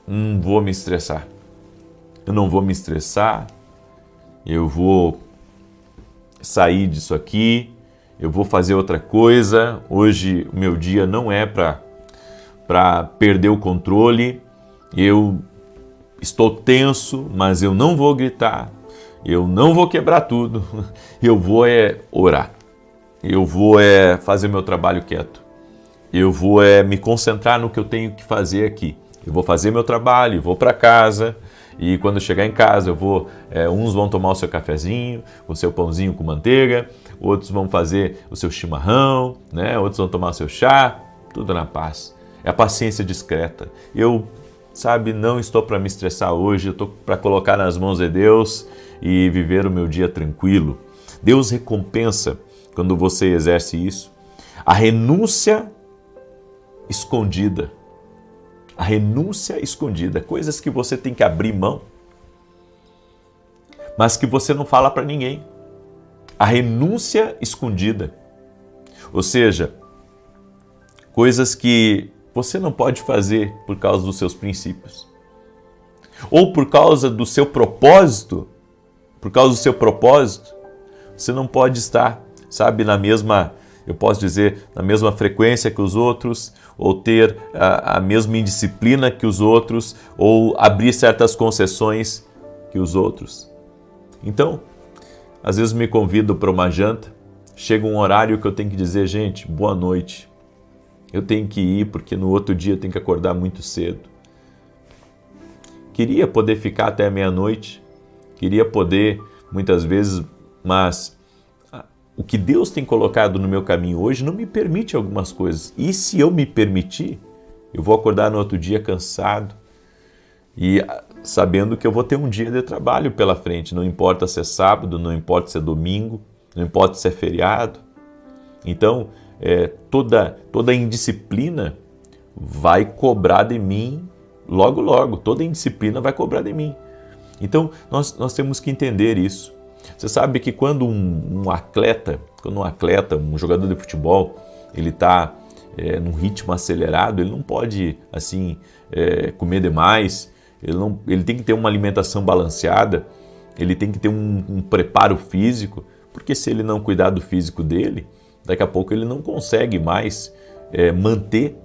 não vou me estressar. Eu não vou me estressar, eu vou sair disso aqui, eu vou fazer outra coisa. Hoje o meu dia não é para perder o controle, eu estou tenso, mas eu não vou gritar, eu não vou quebrar tudo, eu vou orar, eu vou fazer meu trabalho quieto, eu vou me concentrar no que eu tenho que fazer aqui. Eu vou fazer meu trabalho, vou para casa, e quando eu chegar em casa, uns vão tomar o seu cafezinho, o seu pãozinho com manteiga, outros vão fazer o seu chimarrão, né? Outros vão tomar o seu chá, tudo na paz. É a paciência discreta. Eu, sabe, não estou para me estressar hoje, eu estou para colocar nas mãos de Deus e viver o meu dia tranquilo. Deus recompensa quando você exerce isso. A renúncia escondida. A renúncia escondida, coisas que você tem que abrir mão, mas que você não fala para ninguém. A renúncia escondida, ou seja, coisas que você não pode fazer por causa dos seus princípios, ou por causa do seu propósito. Por causa do seu propósito, você não pode estar, sabe, na mesma frequência que os outros, ou ter a mesma indisciplina que os outros, ou abrir certas concessões que os outros. Então, às vezes me convido para uma janta, chega um horário que eu tenho que dizer, gente, boa noite. Eu tenho que ir porque no outro dia eu tenho que acordar muito cedo. Queria poder ficar até meia-noite, queria poder, muitas vezes, mas o que Deus tem colocado no meu caminho hoje não me permite algumas coisas. E se eu me permitir, eu vou acordar no outro dia cansado e sabendo que eu vou ter um dia de trabalho pela frente. Não importa se é sábado, não importa se é domingo, não importa se é feriado. Então, toda indisciplina vai cobrar de mim logo, logo. Toda indisciplina vai cobrar de mim. Então, nós temos que entender isso. Você sabe que quando um atleta, um jogador de futebol, ele está num ritmo acelerado, ele não pode assim comer demais, ele tem que ter uma alimentação balanceada, ele tem que ter um preparo físico, porque se ele não cuidar do físico dele, daqui a pouco ele não consegue mais manter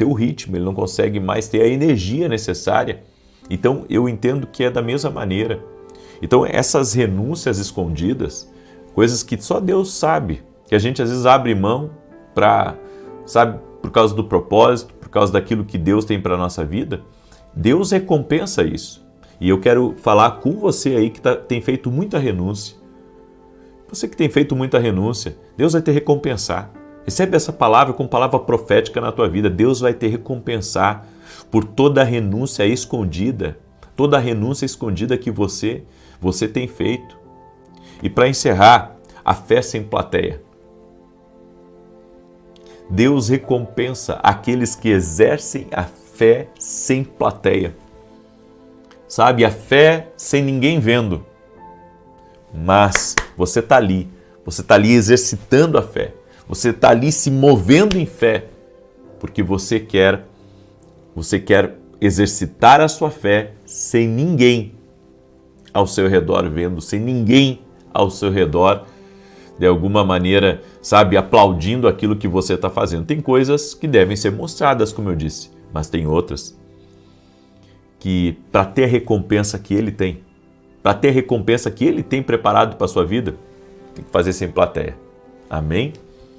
o ritmo, ele não consegue mais ter a energia necessária. Então eu entendo que é da mesma maneira. Então essas renúncias escondidas, coisas que só Deus sabe, que a gente às vezes abre mão por causa do propósito, por causa daquilo que Deus tem para a nossa vida, Deus recompensa isso. E eu quero falar com você aí que tem feito muita renúncia. Você que tem feito muita renúncia, Deus vai te recompensar. Recebe essa palavra como palavra profética na tua vida. Deus vai te recompensar por toda a renúncia escondida. toda a renúncia escondida que você tem feito. E para encerrar, a fé sem plateia. Deus recompensa aqueles que exercem a fé sem plateia. Sabe, a fé sem ninguém vendo. Mas você está ali exercitando a fé. Você está ali se movendo em fé, porque você quer exercitar a sua fé sem ninguém ao seu redor vendo, sem ninguém ao seu redor, de alguma maneira, sabe, aplaudindo aquilo que você está fazendo. Tem coisas que devem ser mostradas, como eu disse, mas tem outras que, para ter a recompensa que Ele tem, para ter a recompensa que Ele tem preparado para a sua vida, tem que fazer sem plateia. Amém?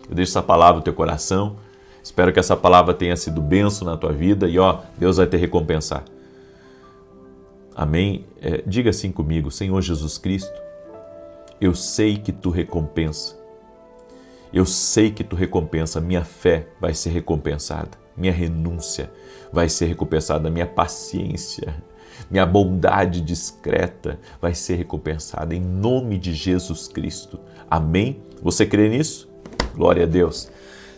Eu deixo essa palavra no teu coração. Espero que essa palavra tenha sido bênção na tua vida e Deus vai te recompensar. Amém? Diga assim comigo: Senhor Jesus Cristo, eu sei que Tu recompensa. Eu sei que Tu recompensa. Minha fé vai ser recompensada. Minha renúncia vai ser recompensada. Minha paciência, minha bondade discreta vai ser recompensada em nome de Jesus Cristo. Amém? Você crê nisso? Glória a Deus.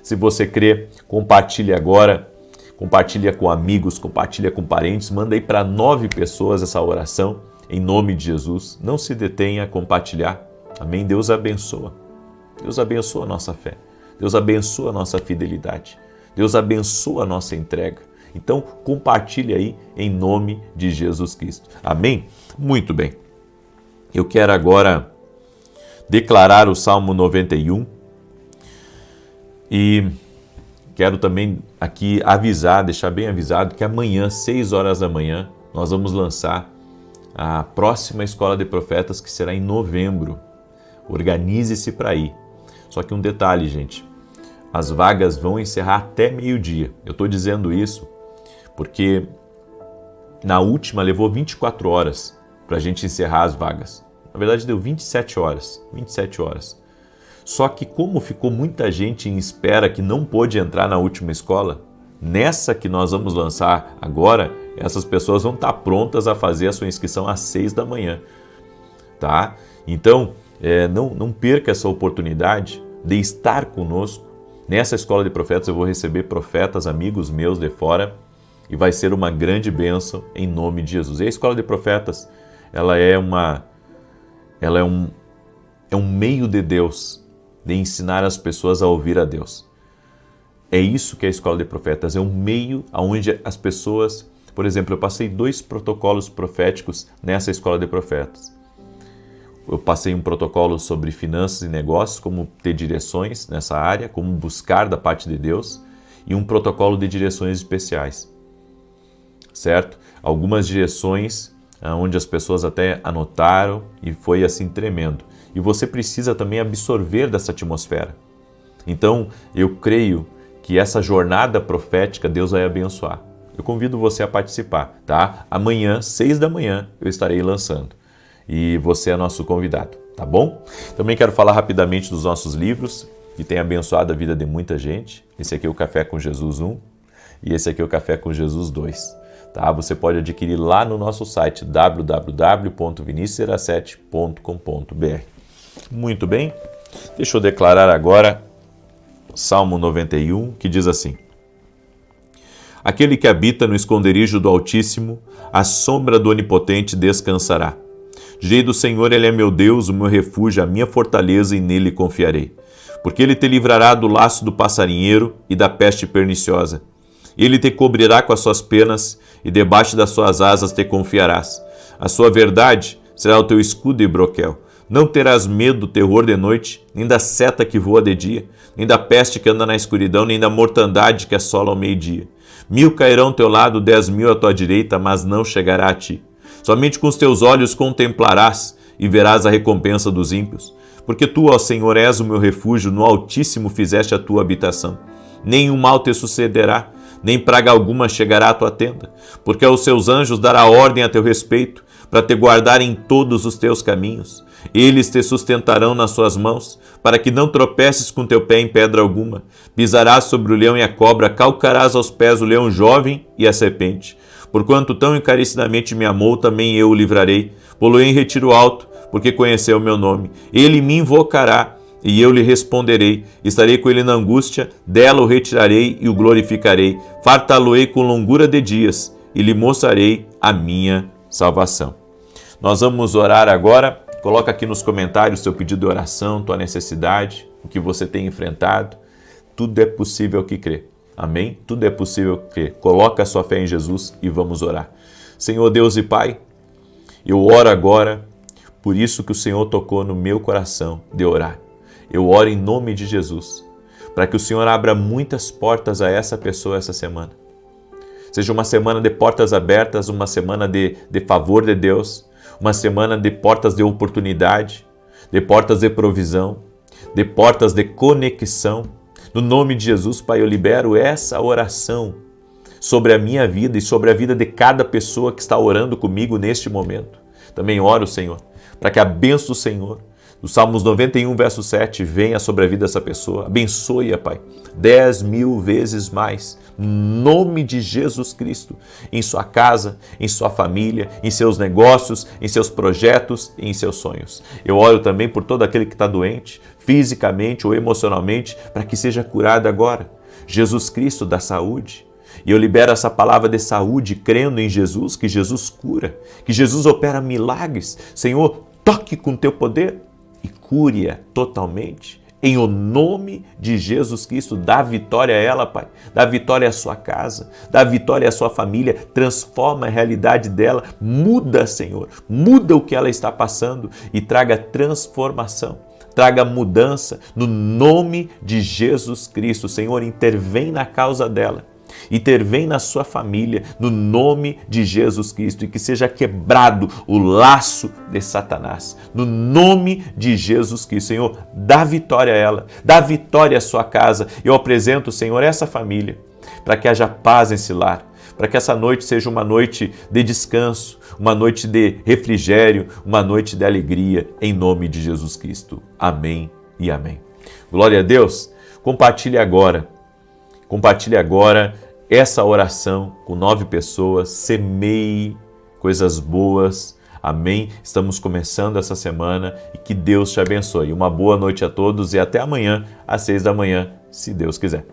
Se você crê, compartilhe agora, compartilha com amigos, compartilha com parentes, manda aí para 9 pessoas essa oração, em nome de Jesus. Não se detenha a compartilhar. Amém? Deus abençoa. Deus abençoa a nossa fé. Deus abençoa a nossa fidelidade. Deus abençoa a nossa entrega. Então, compartilhe aí em nome de Jesus Cristo. Amém? Muito bem. Eu quero agora declarar o Salmo 91 e quero também aqui avisar, deixar bem avisado que amanhã, 6 horas da manhã, nós vamos lançar a próxima Escola de Profetas, que será em novembro. Organize-se para ir. Só que um detalhe, gente, as vagas vão encerrar até meio-dia. Eu estou dizendo isso porque na última levou 24 horas para a gente encerrar as vagas. Na verdade deu 27 horas. Só que como ficou muita gente em espera que não pôde entrar na última escola, nessa que nós vamos lançar agora, essas pessoas vão estar prontas a fazer a sua inscrição às 6 da manhã. Tá? Então, não perca essa oportunidade de estar conosco. Nessa Escola de Profetas eu vou receber profetas, amigos meus de fora, e vai ser uma grande bênção em nome de Jesus. E a Escola de Profetas, ela é um meio de Deus de ensinar as pessoas a ouvir a Deus. É isso que é a Escola de Profetas, é um meio onde as pessoas... Por exemplo, eu passei 2 protocolos proféticos nessa Escola de Profetas. Eu passei um protocolo sobre finanças e negócios, como ter direções nessa área, como buscar da parte de Deus, e um protocolo de direções especiais. Certo? Algumas direções onde as pessoas até anotaram e foi assim tremendo. E você precisa também absorver dessa atmosfera. Então, eu creio que essa jornada profética Deus vai abençoar. Eu convido você a participar, tá? Amanhã, 6 da manhã, eu estarei lançando. E você é nosso convidado, tá bom? Também quero falar rapidamente dos nossos livros, que tem abençoado a vida de muita gente. Esse aqui é o Café com Jesus 1 e esse aqui é o Café com Jesus 2. Tá? Você pode adquirir lá no nosso site www.vinicius07.com.br. Muito bem, deixa eu declarar agora Salmo 91, que diz assim: Aquele que habita no esconderijo do Altíssimo, à sombra do Onipotente descansará. Direi do Senhor, Ele é meu Deus, o meu refúgio, a minha fortaleza, e nele confiarei. Porque Ele te livrará do laço do passarinheiro e da peste perniciosa. Ele te cobrirá com as suas penas, e debaixo das suas asas te confiarás. A sua verdade será o teu escudo e broquel. Não terás medo do terror de noite, nem da seta que voa de dia, nem da peste que anda na escuridão, nem da mortandade que assola ao meio-dia. 1000 cairão ao teu lado, 10.000 à tua direita, mas não chegará a ti. Somente com os teus olhos contemplarás e verás a recompensa dos ímpios. Porque tu, ó Senhor, és o meu refúgio, no Altíssimo fizeste a tua habitação. Nenhum mal te sucederá, nem praga alguma chegará à tua tenda, porque aos seus anjos dará ordem a teu respeito, para te guardar em todos os teus caminhos. Eles te sustentarão nas suas mãos, para que não tropeces com teu pé em pedra alguma. Pisarás sobre o leão e a cobra, calcarás aos pés o leão jovem e a serpente. Porquanto tão encarecidamente me amou, também eu o livrarei. Pô-lo em retiro alto, porque conheceu o meu nome. Ele me invocará, e eu lhe responderei. Estarei com ele na angústia, dela o retirarei e o glorificarei. Fartá-lo-ei com longura de dias, e lhe mostrarei a minha salvação. Nós vamos orar agora. Coloca aqui nos comentários seu pedido de oração, tua necessidade, o que você tem enfrentado. Tudo é possível que crê. Amém? Tudo é possível que crê. Coloca a sua fé em Jesus e vamos orar. Senhor Deus e Pai, eu oro agora, por isso que o Senhor tocou no meu coração de orar. Eu oro em nome de Jesus, para que o Senhor abra muitas portas a essa pessoa essa semana. Seja uma semana de portas abertas, uma semana de favor de Deus, uma semana de portas de oportunidade, de portas de provisão, de portas de conexão. No nome de Jesus, Pai, eu libero essa oração sobre a minha vida e sobre a vida de cada pessoa que está orando comigo neste momento. Também oro, Senhor, para que a bênção do Senhor, do Salmos 91, verso 7, venha sobre a vida dessa pessoa. Abençoe-a, Pai, 10.000 vezes mais, no nome de Jesus Cristo, em sua casa, em sua família, em seus negócios, em seus projetos e em seus sonhos. Eu oro também por todo aquele que está doente, fisicamente ou emocionalmente, para que seja curado agora. Jesus Cristo dá saúde. E eu libero essa palavra de saúde, crendo em Jesus, que Jesus cura, que Jesus opera milagres. Senhor, toque com teu poder e cure-a totalmente. Em o nome de Jesus Cristo, dá vitória a ela, Pai. Dá vitória à sua casa, dá vitória à sua família, transforma a realidade dela, muda, Senhor, muda o que ela está passando e traga transformação, traga mudança no nome de Jesus Cristo. Senhor, intervém na causa dela. Intervém na sua família, no nome de Jesus Cristo, e que seja quebrado o laço de Satanás, no nome de Jesus Cristo. Senhor, dá vitória a ela, dá vitória à sua casa. Eu apresento, Senhor, essa família, para que haja paz nesse lar, para que essa noite seja uma noite de descanso, uma noite de refrigério, uma noite de alegria, em nome de Jesus Cristo. Amém e amém. Glória a Deus. Compartilhe agora essa oração com 9 pessoas, semeie coisas boas, amém? Estamos começando essa semana e que Deus te abençoe. Uma boa noite a todos e até amanhã às 6 da manhã, se Deus quiser.